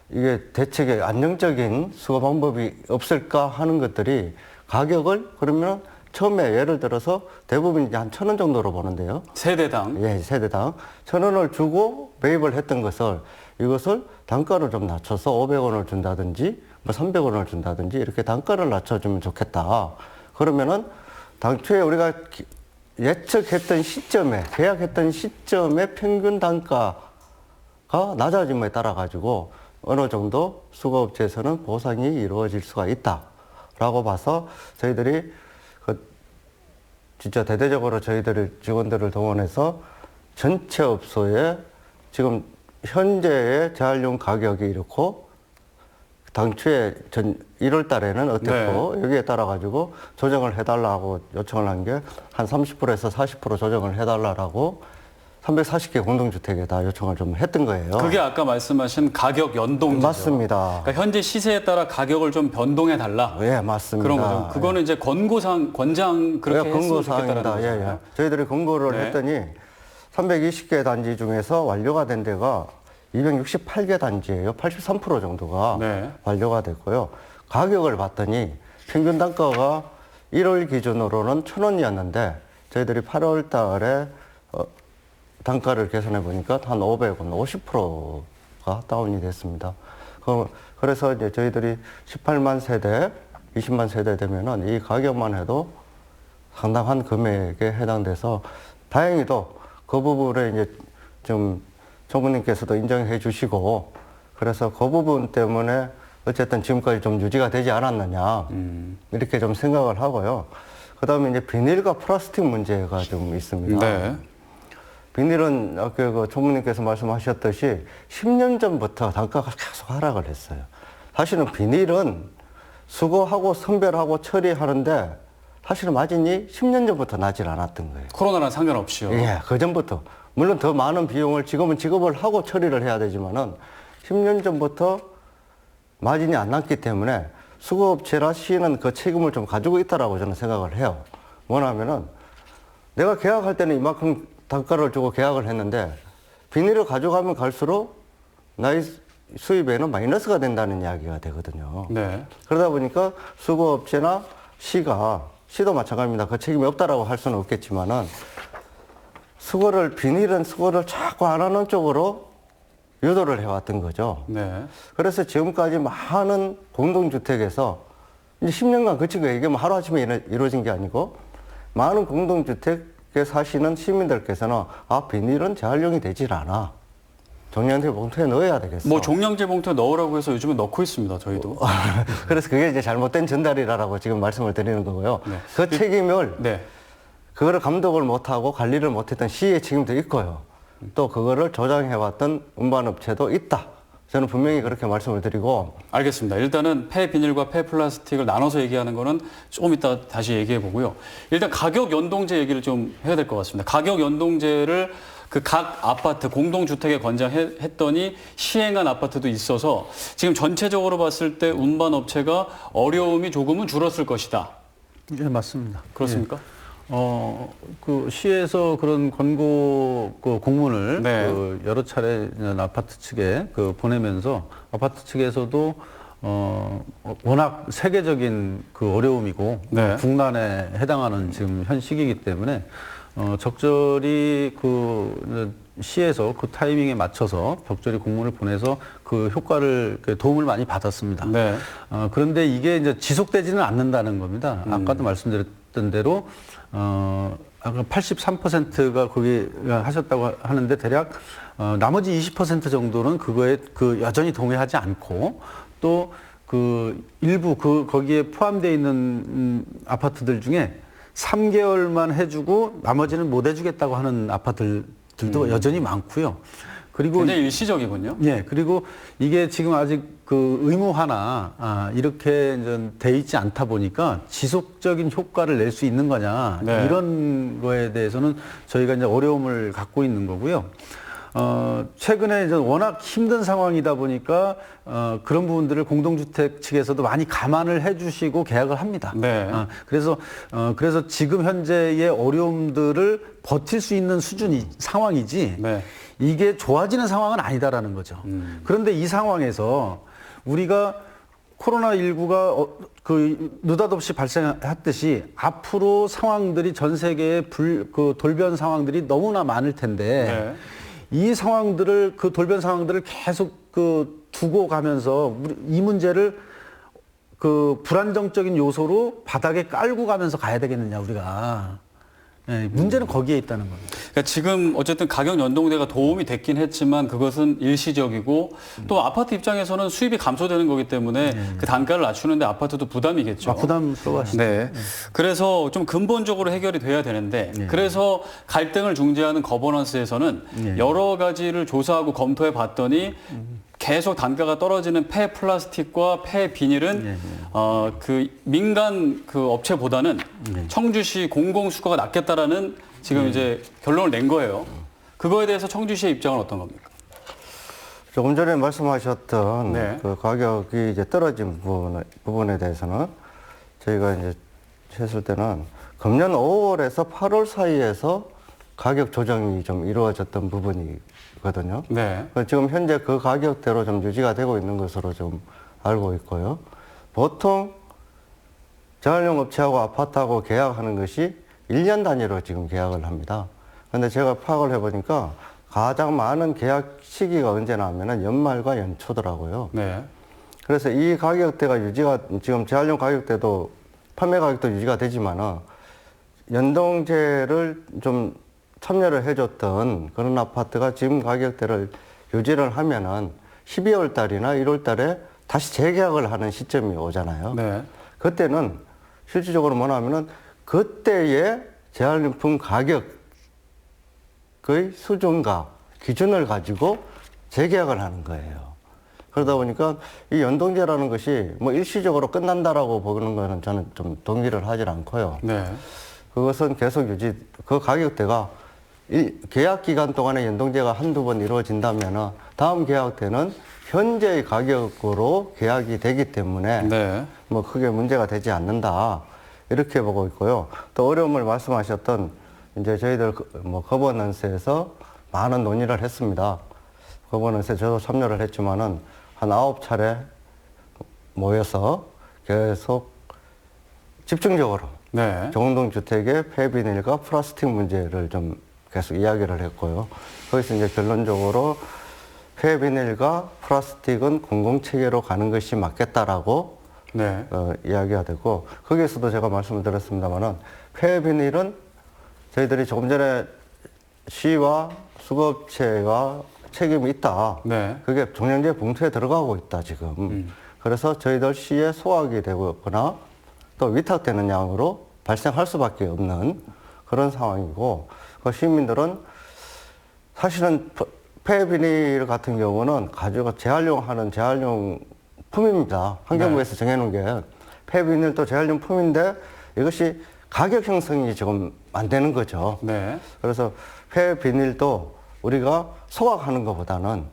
이게 대책의 안정적인 수거 방법이 없을까 하는 것들이 가격을 그러면 처음에 예를 들어서 대부분 이제 한 1,000원 정도로 보는데요.
세대당.
예, 세대당 1,000원을 주고 매입을 했던 것을 이것을 단가를 좀 낮춰서 500원을 준다든지 뭐 300원을 준다든지 이렇게 단가를 낮춰주면 좋겠다. 그러면은 당초에 우리가 예측했던 시점에 계약했던 시점에 평균 단가가 낮아짐에 따라 가지고 어느 정도 수거업체에서는 보상이 이루어질 수가 있다라고 봐서 저희들이 진짜 대대적으로 저희들 직원들을 동원해서 전체 업소에 지금 현재의 재활용 가격이 이렇고 당초에 1월 달에는 어땠고 여기에 따라 가지고 조정을 해달라고 요청을 한 게 한 30%에서 40% 조정을 해달라고 340개 공동주택에 다 요청을 좀 했던 거예요.
그게 아까 말씀하신 가격 연동제죠.
맞습니다.
그러니까 현재 시세에 따라 가격을 좀 변동해 달라.
예, 맞습니다.
그런 거죠. 그거는 이제 권장 그렇게
예,
했으면
권고사항입니다.
좋겠다는
예,
거죠.
예. 저희들이 권고를
네.
했더니 320개 단지 중에서 완료가 된 데가 268개 단지예요. 83% 정도가
네.
완료가 됐고요. 가격을 봤더니 평균 단가가 1월 기준으로는 1,000원이었는데 저희들이 8월 달에 단가를 계산해 보니까 한 500원, 50%가 다운이 됐습니다. 그래서 이제 저희들이 18만 세대, 20만 세대 되면은 이 가격만 해도 상당한 금액에 해당돼서 다행히도 그 부분에 이제 좀 총무님께서도 인정해 주시고 그래서 그 부분 때문에 어쨌든 지금까지 좀 유지가 되지 않았느냐 이렇게 좀 생각을 하고요. 그다음에 이제 비닐과 플라스틱 문제가 좀 있습니다.
네.
비닐은 아까 그 총무님께서 말씀하셨듯이 10년 전부터 단가가 계속 하락을 했어요. 사실은 비닐은 수거하고 선별하고 처리하는데 사실은 마진이 10년 전부터 나질 않았던 거예요.
코로나랑 상관없이요.
예, 그 전부터. 물론 더 많은 비용을 지금은 지급을 하고 처리를 해야 되지만은 10년 전부터 마진이 안 났기 때문에 수거업체라 시는 그 책임을 좀 가지고 있다라고 저는 생각을 해요. 뭐냐면은 내가 계약할 때는 이만큼 단가를 주고 계약을 했는데 비닐을 가져가면 갈수록 나의 수입에는 마이너스가 된다는 이야기가 되거든요.
네.
그러다 보니까 수거업체나 시도 마찬가지입니다. 그 책임이 없다라고 할 수는 없겠지만은 비닐은 수거를 자꾸 안 하는 쪽으로 유도를 해왔던 거죠.
네.
그래서 지금까지 많은 공동주택에서 이제 10년간 거친 거예요. 이게 뭐 하루아침에 이루어진 게 아니고 많은 공동주택에 사시는 시민들께서는 비닐은 재활용이 되질 않아. 종량제 봉투에 넣어야 되겠어.
뭐 종량제 봉투에 넣으라고 해서 요즘은 넣고 있습니다. 저희도.
그래서 그게 이제 잘못된 전달이라고 지금 말씀을 드리는 거고요.
네.
그 책임을
네.
그거를 감독을 못하고 관리를 못했던 시의 책임도 있고요. 또 그거를 조장해왔던 운반업체도 있다. 저는 분명히 그렇게 말씀을 드리고.
알겠습니다. 일단은 폐비닐과 폐플라스틱을 나눠서 얘기하는 거는 조금 이따 다시 얘기해 보고요. 일단 가격 연동제 얘기를 좀 해야 될 것 같습니다. 가격 연동제를 그 각 아파트 공동주택에 권장했더니 시행한 아파트도 있어서 지금 전체적으로 봤을 때 운반업체가 어려움이 조금은 줄었을 것이다.
예, 맞습니다.
그렇습니까?
그 시에서 그런 권고 공문을
네.
여러 차례 아파트 측에 보내면서 아파트 측에서도 워낙 세계적인 그 어려움이고
네.
국난에 해당하는 지금 현 시기이기 때문에 적절히 그 시에서 그 타이밍에 맞춰서 적절히 공문을 보내서 그 효과를 도움을 많이 받았습니다.
네.
그런데 이게 이제 지속되지는 않는다는 겁니다. 아까도 말씀드렸던 대로 아까 83%가 거기 하셨다고 하는데 대략 나머지 20% 정도는 그거에 여전히 동의하지 않고 또 그 일부 거기에 포함되어 있는 아파트들 중에 3개월만 해주고 나머지는 못 해주겠다고 하는 아파트들도 여전히 많고요. 그리고
굉장히 일시적이군요.
예, 그리고 이게 지금 아직 그 의무화나 이렇게 이제 돼 있지 않다 보니까 지속적인 효과를 낼 수 있는 거냐
네.
이런 거에 대해서는 저희가 이제 어려움을 갖고 있는 거고요. 최근에 이제 워낙 힘든 상황이다 보니까 그런 부분들을 공동주택 측에서도 많이 감안을 해주시고 계약을 합니다.
네.
그래서 지금 현재의 어려움들을 버틸 수 있는 상황이지.
네.
이게 좋아지는 상황은 아니다라는 거죠. 그런데 이 상황에서 우리가 코로나19가 느닷없이 발생했듯이 앞으로 상황들이 전 세계의 돌변 상황들이 너무나 많을 텐데 이 상황들을 그 돌변 상황들을 계속 두고 가면서 이 문제를 불안정적인 요소로 바닥에 깔고 가면서 가야 되겠느냐 우리가. 네, 문제는 거기에 있다는 겁니다.
그러니까 지금 어쨌든 가격 연동제가 도움이 됐긴 했지만 그것은 일시적이고 또 아파트 입장에서는 수입이 감소되는 거기 때문에 그 단가를 낮추는데 아파트도 부담이겠죠.
부담스러워하시죠.
네. 그래서 좀 근본적으로 해결이 돼야 되는데 그래서 갈등을 중재하는 거버넌스에서는 여러 가지를 조사하고 검토해 봤더니 계속 단가가 떨어지는 폐 플라스틱과 폐 비닐은 그 민간 그 업체보다는 청주시 공공수거가 낫겠다라는 지금 이제 결론을 낸 거예요. 그거에 대해서 청주시의 입장은 어떤 겁니까?
조금 전에 말씀하셨던
네.
그 가격이 이제 떨어진 부분에 대해서는 저희가 이제 했을 때는 금년 5월에서 8월 사이에서 가격 조정이 좀 이루어졌던 부분이거든요.
네.
지금 현재 그 가격대로 좀 유지가 되고 있는 것으로 좀 알고 있고요. 보통 재활용 업체하고 아파트하고 계약하는 것이 1년 단위로 지금 계약을 합니다. 그런데 제가 파악을 해보니까 가장 많은 계약 시기가 언제나 하면은 연말과 연초더라고요.
네.
그래서 이 가격대가 지금 재활용 가격대도 판매 가격도 유지가 되지만은 연동제를 좀 참여를 해줬던 그런 아파트가 지금 가격대를 유지를 하면은 12월 달이나 1월 달에 다시 재계약을 하는 시점이 오잖아요.
네.
그때는 실질적으로 뭐냐면은 그때의 재활용품 가격의 수준과 기준을 가지고 재계약을 하는 거예요. 그러다 보니까 이 연동제라는 것이 뭐 일시적으로 끝난다라고 보는 거는 저는 좀 동의를 하질 않고요.
네.
그것은 계속 그 가격대가 계약 기간 동안에 연동제가 한두 번 이루어진다면 다음 계약 때는 현재의 가격으로 계약이 되기 때문에
네.
뭐 크게 문제가 되지 않는다 이렇게 보고 있고요. 또 어려움을 말씀하셨던 이제 저희들 뭐 거버넌스에서 많은 논의를 했습니다. 거버넌스에 저도 참여를 했지만은 한 9차례 모여서 계속 집중적으로
네.
정동 주택의 폐비닐과 플라스틱 문제를 좀 계속 이야기를 했고요. 거기서 이제 결론적으로 폐비닐과 플라스틱은 공공체계로 가는 것이 맞겠다라고
네.
이야기가 되고 거기에서도 제가 말씀을 드렸습니다만은 폐비닐은 저희들이 조금 전에 시와 수거업체가 책임이 있다.
네.
그게 종량제 봉투에 들어가고 있다 지금. 그래서 저희들 시에 소각이 되거나 또 위탁되는 양으로 발생할 수밖에 없는 그런 상황이고 그 시민들은 사실은 폐비닐 같은 경우는 가지고 재활용하는 재활용품입니다. 환경부에서 정해놓은 게 폐비닐도 재활용품인데 이것이 가격 형성이 지금 안 되는 거죠.
네.
그래서 폐비닐도 우리가 소각하는 것보다는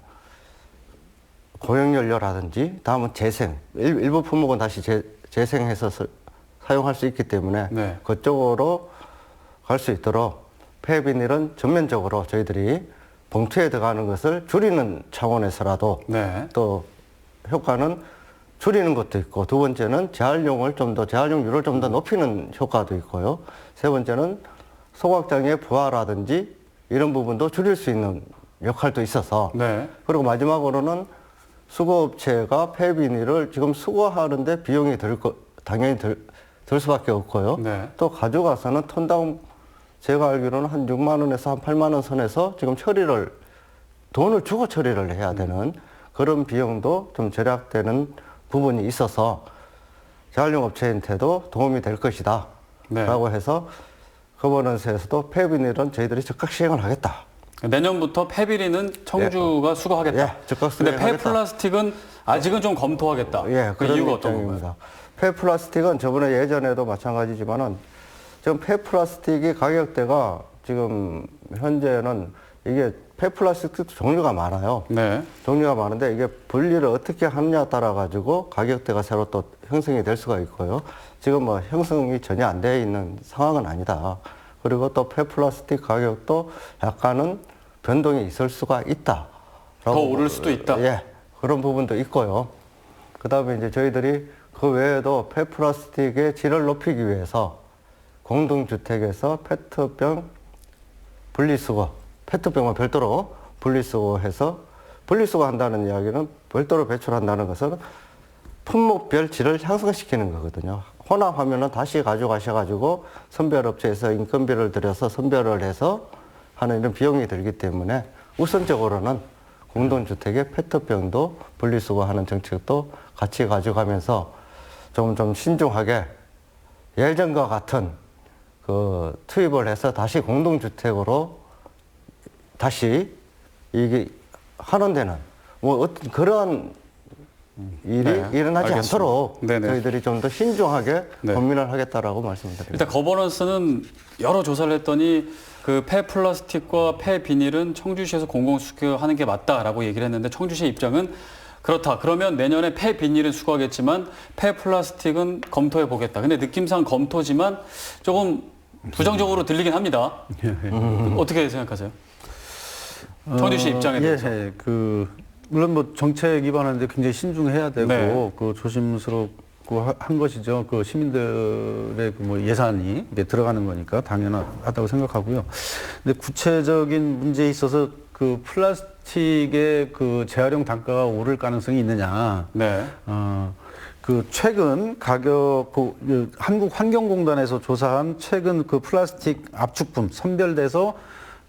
고용연료라든지 다음은 재생, 일부 품목은 다시 재생해서 사용할 수 있기 때문에
네.
그쪽으로 갈 수 있도록 폐비닐은 전면적으로 저희들이 봉투에 들어가는 것을 줄이는 차원에서라도
네.
또 효과는 줄이는 것도 있고 두 번째는 재활용률을 좀 더 높이는 효과도 있고요. 세 번째는 소각장의 부하라든지 이런 부분도 줄일 수 있는 역할도 있어서
네.
그리고 마지막으로는 수거업체가 폐비닐을 지금 수거하는데 비용이 당연히 들 수밖에 없고요.
네.
또 가져가서는 톤당 제가 알기로는 한 6만 원에서 한 8만 원 선에서 지금 돈을 주고 처리를 해야 되는 그런 비용도 좀 절약되는 부분이 있어서 재활용 업체한테도 도움이 될 것이다.
네.
라고 해서 거버넌스에서도 폐비닐은 저희들이 즉각 시행을 하겠다.
내년부터 폐비닐은 청주가 수거하겠다.
예, 즉각
근데
수행하겠다.
폐플라스틱은 아직은 좀 검토하겠다.
예,
그
그런
이유가 어떤
입장입니다.
건가요?
폐플라스틱은 저번에 예전에도 마찬가지지만은 지금 폐플라스틱의 가격대가 지금 현재는 이게 폐플라스틱도 종류가 많아요.
네.
종류가 많은데 이게 분리를 어떻게 하느냐에 따라 가지고 가격대가 새로 또 형성이 될 수가 있고요. 지금 뭐 형성이 전혀 안 되어 있는 상황은 아니다. 그리고 또 폐플라스틱 가격도 약간은 변동이 있을 수가 있다.
더 오를 수도 있다.
예, 그런 부분도 있고요. 그다음에 이제 저희들이 그 외에도 폐플라스틱의 질을 높이기 위해서 공동주택에서 페트병 분리수거, 페트병은 별도로 분리수거해서 분리수거한다는 이야기는 별도로 배출한다는 것은 품목별 질을 향상시키는 거거든요. 혼합하면은 다시 가져가셔가지고 선별업체에서 인건비를 들여서 선별을 해서 하는 이런 비용이 들기 때문에 우선적으로는 공동주택의 페트병도 분리수거하는 정책도 같이 가져가면서 좀 신중하게 예전과 같은 그 투입을 해서 다시 공동주택으로 다시 이게 하는 데는 뭐 어떤 그런 일이 일어나지
알겠습니다.
않도록
네네.
저희들이 좀 더 신중하게
네.
고민을 하겠다라고 말씀드립니다.
일단 거버넌스는 여러 조사를 했더니 그 폐플라스틱과 폐비닐은 청주시에서 공공수거하는 게 맞다라고 얘기를 했는데 청주시의 입장은 그렇다. 그러면 내년에 폐비닐은 수거하겠지만 폐플라스틱은 검토해 보겠다. 근데 느낌상 검토지만 조금 부정적으로 들리긴 합니다. 어떻게 생각하세요? 청주시 입장에 대해서.
예, 물론 뭐 정책 위반하는데 굉장히 신중해야 되고
네.
그 조심스럽고 한 것이죠. 그 시민들의 그 뭐 예산이 이게 들어가는 거니까 당연하다고 생각하고요. 근데 구체적인 문제에 있어서 그 플라스틱의 그 재활용 단가가 오를 가능성이 있느냐?
네.
그 최근 가격 한국환경공단에서 조사한 최근 그 플라스틱 압축품 선별돼서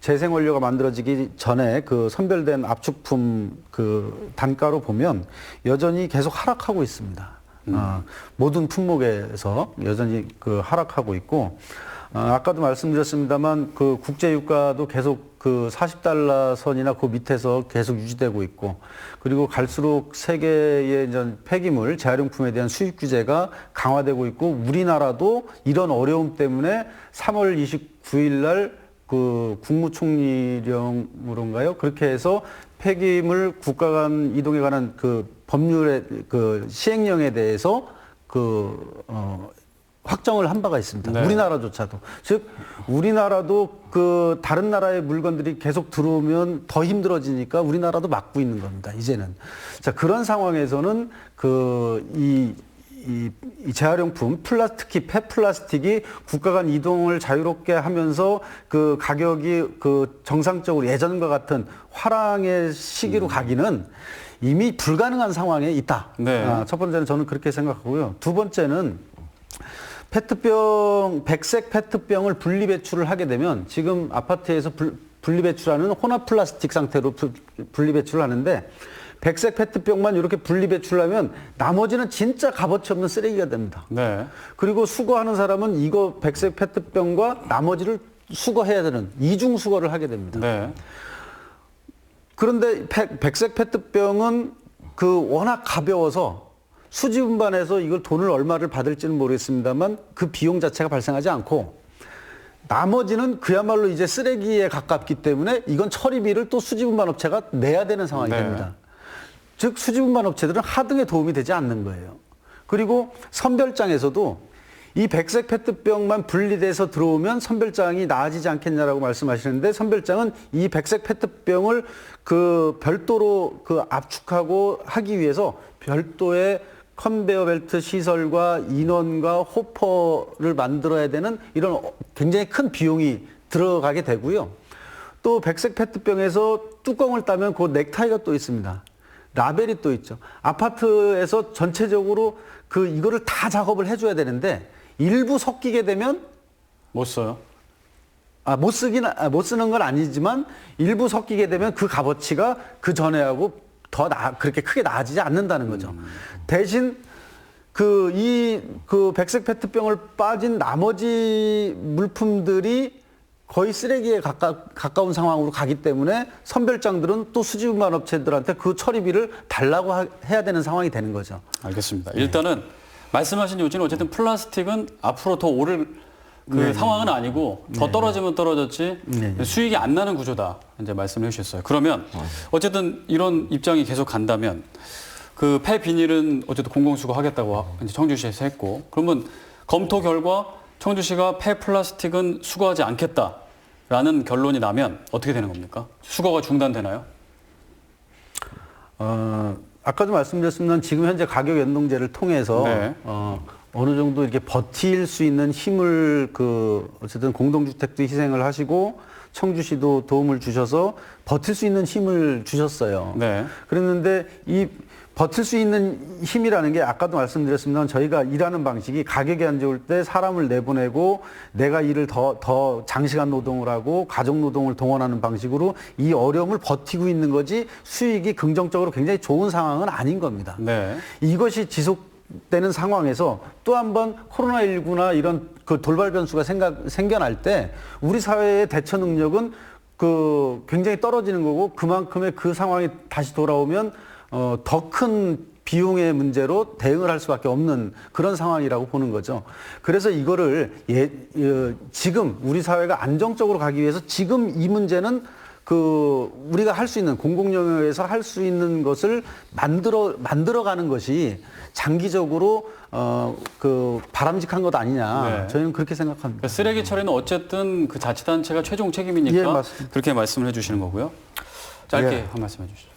재생원료가 만들어지기 전에 그 선별된 압축품 그 단가로 보면 여전히 계속 하락하고 있습니다. 모든 품목에서 여전히 그 하락하고 있고, 아까도 말씀드렸습니다만 그 국제유가도 계속 그 40달러 선이나 그 밑에서 계속 유지되고 있고, 그리고 갈수록 세계의 이제 폐기물, 재활용품에 대한 수입 규제가 강화되고 있고, 우리나라도 이런 어려움 때문에 3월 29일 날 그 국무총리령으로인가요? 그렇게 해서 폐기물 국가 간 이동에 관한 그 법률의 그 시행령에 대해서 확정을 한 바가 있습니다.
네.
우리나라조차도. 즉, 우리나라도 그 다른 나라의 물건들이 계속 들어오면 더 힘들어지니까 우리나라도 막고 있는 겁니다. 이제는. 자, 그런 상황에서는 이 재활용품, 특히 폐플라스틱이 국가 간 이동을 자유롭게 하면서 그 가격이 그 정상적으로 예전과 같은 화랑의 시기로 가기는 이미 불가능한 상황에 있다.
네.
첫 번째는 저는 그렇게 생각하고요. 두 번째는 페트병, 백색 페트병을 분리 배출을 하게 되면 지금 아파트에서 분리 배출하는 혼합 플라스틱 상태로 분리 배출을 하는데 백색 페트병만 이렇게 분리 배출하면 나머지는 진짜 값어치 없는 쓰레기가 됩니다.
네.
그리고 수거하는 사람은 이거 백색 페트병과 나머지를 수거해야 되는 이중 수거를 하게 됩니다.
네.
그런데 백색 페트병은 그 워낙 가벼워서 수지 운반해서 이걸 돈을 얼마를 받을지는 모르겠습니다만 그 비용 자체가 발생하지 않고 나머지는 그야말로 이제 쓰레기에 가깝기 때문에 이건 처리비를 또 수지 운반 업체가 내야 되는 상황이
네.
됩니다. 즉 수지 운반 업체들은 하등에 도움이 되지 않는 거예요. 그리고 선별장에서도 이 백색 페트병만 분리돼서 들어오면 선별장이 나아지지 않겠냐라고 말씀하시는데 선별장은 이 백색 페트병을 그 별도로 그 압축하고 하기 위해서 별도의 컨베어 벨트 시설과 인원과 호퍼를 만들어야 되는 이런 굉장히 큰 비용이 들어가게 되고요. 또 백색 페트병에서 뚜껑을 따면 그 넥타이가 또 있습니다. 라벨이 또 있죠. 아파트에서 전체적으로 이거를 다 작업을 해줘야 되는데 일부 섞이게 되면
못 써요.
못 쓰는 건 아니지만 일부 섞이게 되면 그 값어치가 그 전에하고 그렇게 크게 나아지지 않는다는 거죠. 대신 백색 페트병을 빠진 나머지 물품들이 거의 쓰레기에 가까운 상황으로 가기 때문에 선별장들은 또 수지운반 업체들한테 그 처리비를 달라고 해야 되는 상황이 되는 거죠.
알겠습니다. 일단은 말씀하신 요지는 어쨌든 플라스틱은 앞으로 더 오를 상황은 아니고 더 떨어지면 떨어졌지 수익이 안 나는 구조다. 이제 말씀을 해주셨어요. 그러면 어쨌든 이런 입장이 계속 간다면 그 폐비닐은 어쨌든 공공수거 하겠다고 이제 청주시에서 했고 그러면 검토 결과 청주시가 폐플라스틱은 수거하지 않겠다라는 결론이 나면 어떻게 되는 겁니까? 수거가 중단되나요?
아까도 말씀드렸습니다. 지금 현재 가격 연동제를 통해서
네.
어느 정도 이렇게 버틸 수 있는 힘을 어쨌든 공동주택도 희생을 하시고 청주시도 도움을 주셔서 버틸 수 있는 힘을 주셨어요.
네.
그랬는데 이 버틸 수 있는 힘이라는 게 아까도 말씀드렸습니다만 저희가 일하는 방식이 가격이 안 좋을 때 사람을 내보내고 내가 일을 더 장시간 노동을 하고 가족 노동을 동원하는 방식으로 이 어려움을 버티고 있는 거지 수익이 긍정적으로 굉장히 좋은 상황은 아닌 겁니다.
네.
이것이 지속되는 상황에서 또 한 번 코로나19나 이런 그 돌발 변수가 생겨날 때 우리 사회의 대처 능력은 굉장히 떨어지는 거고 그만큼의 그 상황이 다시 돌아오면 더 큰 비용의 문제로 대응을 할 수밖에 없는 그런 상황이라고 보는 거죠. 그래서 이거를 지금 우리 사회가 안정적으로 가기 위해서 지금 이 문제는 우리가 할 수 있는 공공 영역에서 할 수 있는 것을 만들어가는 것이 장기적으로 바람직한 것 아니냐.
네.
저희는 그렇게 생각합니다.
그러니까 쓰레기 처리는 어쨌든 그 자치단체가 최종 책임이니까
예, 맞습니다.
그렇게 말씀을 해주시는 거고요. 짧게
예.
한 말씀 해주시죠.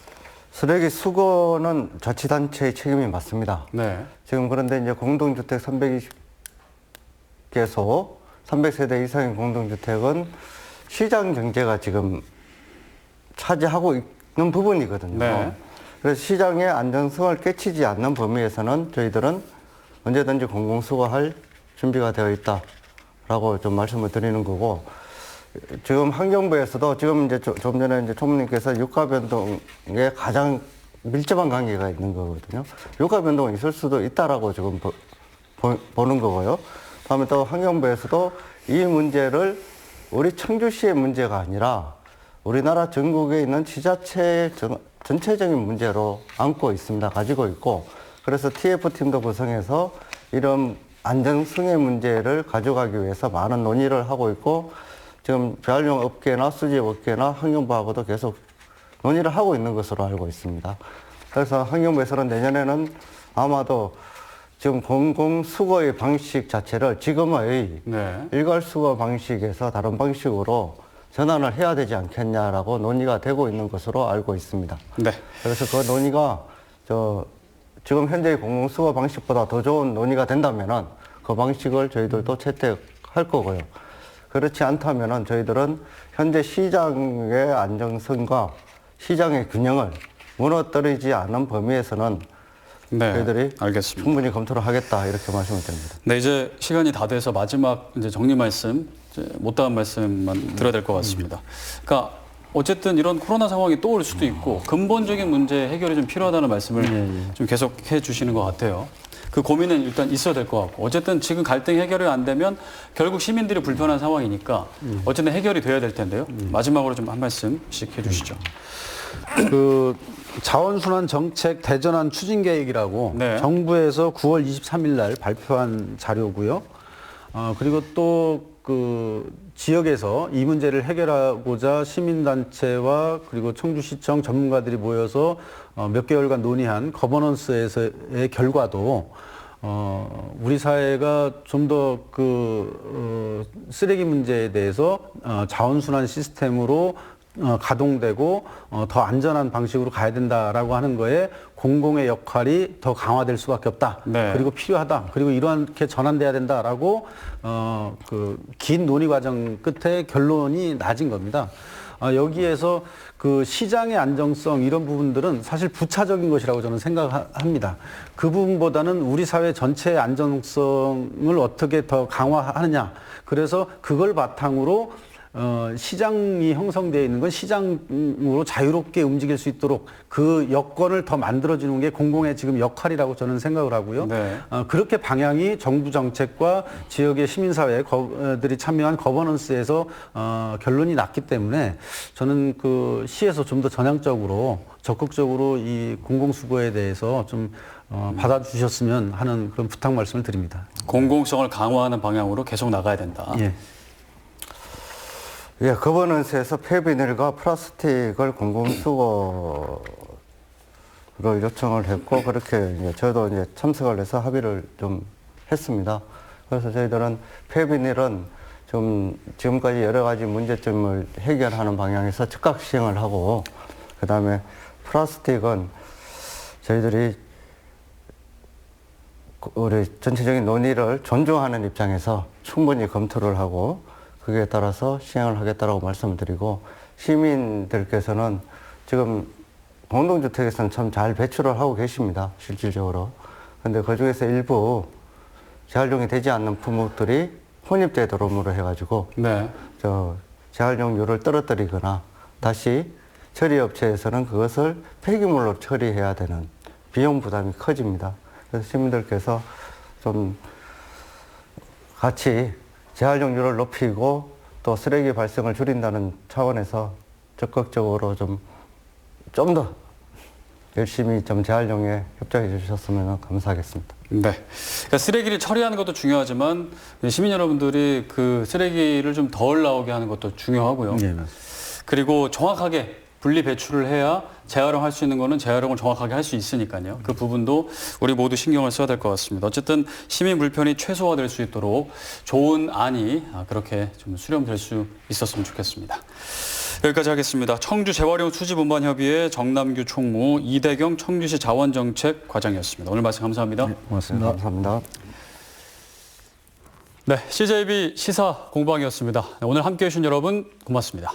쓰레기 수거는 자치단체의 책임이 맞습니다.
네.
지금 그런데 이제 공동주택 320개소, 300세대 이상의 공동주택은 시장 경제가 지금 차지하고 있는 부분이거든요.
네.
그래서 시장의 안정성을 깨치지 않는 범위에서는 저희들은 언제든지 공공수거할 준비가 되어 있다라고 좀 말씀을 드리는 거고, 지금 환경부에서도 지금 이제 좀 전에 이제 총무님께서 유가 변동에 가장 밀접한 관계가 있는 거거든요. 유가 변동은 있을 수도 있다라고 지금 보는 거고요. 다음에 또 환경부에서도 이 문제를 우리 청주시의 문제가 아니라 우리나라 전국에 있는 지자체의 전체적인 문제로 안고 있습니다. 가지고 있고, 그래서 TF팀도 구성해서 이런 안정성의 문제를 가져가기 위해서 많은 논의를 하고 있고, 지금 재활용 업계나 수지업 업계나 환경부하고도 계속 논의를 하고 있는 것으로 알고 있습니다. 그래서 환경부에서는 내년에는 아마도 지금 공공수거의 방식 자체를 지금의
네.
일괄수거 방식에서 다른 방식으로 전환을 해야 되지 않겠냐라고 논의가 되고 있는 것으로 알고 있습니다.
네.
그래서 그 논의가 지금 현재의 공공수거 방식보다 더 좋은 논의가 된다면은 그 방식을 저희들도 채택할 거고요. 그렇지 않다면은 저희들은 현재 시장의 안정성과 시장의 균형을 무너뜨리지 않은 범위에서는
네.
저희들이
알겠습니다.
충분히 검토를 하겠다 이렇게 말씀을 드립니다.
네, 이제 시간이 다 돼서 마지막 이제 정리 말씀, 이제 못다한 말씀만 들어야 될 것 같습니다. 그러니까 어쨌든 이런 코로나 상황이 또 올 수도 있고 근본적인 문제 해결이 좀 필요하다는 말씀을 좀 계속 해 주시는 것 같아요. 그 고민은 일단 있어야 될 것 같고 어쨌든 지금 갈등 해결이 안 되면 결국 시민들이 불편한 상황이니까 어쨌든 해결이 돼야 될 텐데요. 마지막으로 좀 한 말씀씩 해주시죠.
자원순환 정책 대전환 추진 계획이라고
네.
정부에서 9월 23일 날 발표한 자료고요. 그리고 또 지역에서 이 문제를 해결하고자 시민단체와 그리고 청주시청 전문가들이 모여서 몇 개월간 논의한 거버넌스에서의 결과도 우리 사회가 좀 더 쓰레기 문제에 대해서 자원순환 시스템으로 가동되고 더 안전한 방식으로 가야 된다라고 하는 거에 공공의 역할이 더 강화될 수밖에 없다.
네.
그리고 필요하다. 그리고 이렇게 전환돼야 된다라고 긴 논의 과정 끝에 결론이 나진 겁니다. 여기에서 시장의 안정성 이런 부분들은 사실 부차적인 것이라고 저는 생각합니다. 그 부분보다는 우리 사회 전체의 안정성을 어떻게 더 강화하느냐. 그래서 그걸 바탕으로 시장이 형성되어 있는 건 시장으로 자유롭게 움직일 수 있도록 그 여건을 더 만들어주는 게 공공의 지금 역할이라고 저는 생각을 하고요.
네.
그렇게 방향이 정부 정책과 지역의 시민사회들이 참여한 거버넌스에서 결론이 났기 때문에 저는 시에서 좀 더 전향적으로 적극적으로 이 공공수거에 대해서 좀 받아주셨으면 하는 그런 부탁 말씀을 드립니다.
공공성을 강화하는 방향으로 계속 나가야 된다.
예.
예, 거버넌스에서 폐비닐과 플라스틱을 공공수거를 요청을 했고, 그렇게 저도 이제 참석을 해서 합의를 좀 했습니다. 그래서 저희들은 폐비닐은 좀 지금까지 여러 가지 문제점을 해결하는 방향에서 즉각 시행을 하고, 그 다음에 플라스틱은 저희들이 우리 전체적인 논의를 존중하는 입장에서 충분히 검토를 하고 그에 따라서 시행을 하겠다라고 말씀을 드리고, 시민들께서는 지금 공동주택에서는 참 잘 배출을 하고 계십니다, 실질적으로. 근데 그 중에서 일부 재활용이 되지 않는 품목들이 혼입되도록으로 해가지고
네.
재활용률을 떨어뜨리거나 다시 처리업체에서는 그것을 폐기물로 처리해야 되는 비용 부담이 커집니다. 그래서 시민들께서 좀 같이 재활용률을 높이고 또 쓰레기 발생을 줄인다는 차원에서 적극적으로 좀 더 열심히 좀 재활용에 협조해 주셨으면 감사하겠습니다.
네. 그러니까 쓰레기를 처리하는 것도 중요하지만 시민 여러분들이 그 쓰레기를 좀 덜 나오게 하는 것도 중요하고요.
예, 맞습니다.
그리고 정확하게 분리 배출을 해야 재활용할 수 있는 거는 재활용을 정확하게 할 수 있으니까요. 그 부분도 우리 모두 신경을 써야 될 것 같습니다. 어쨌든 시민 불편이 최소화될 수 있도록 좋은 안이 그렇게 좀 수렴될 수 있었으면 좋겠습니다. 여기까지 하겠습니다. 청주 재활용 수지분반협의회 정남규 총무, 이대경 청주시 자원정책 과장이었습니다. 오늘 말씀 감사합니다.
고맙습니다.
감사합니다.
네, CJB 시사 공방이었습니다. 오늘 함께해 주신 여러분 고맙습니다.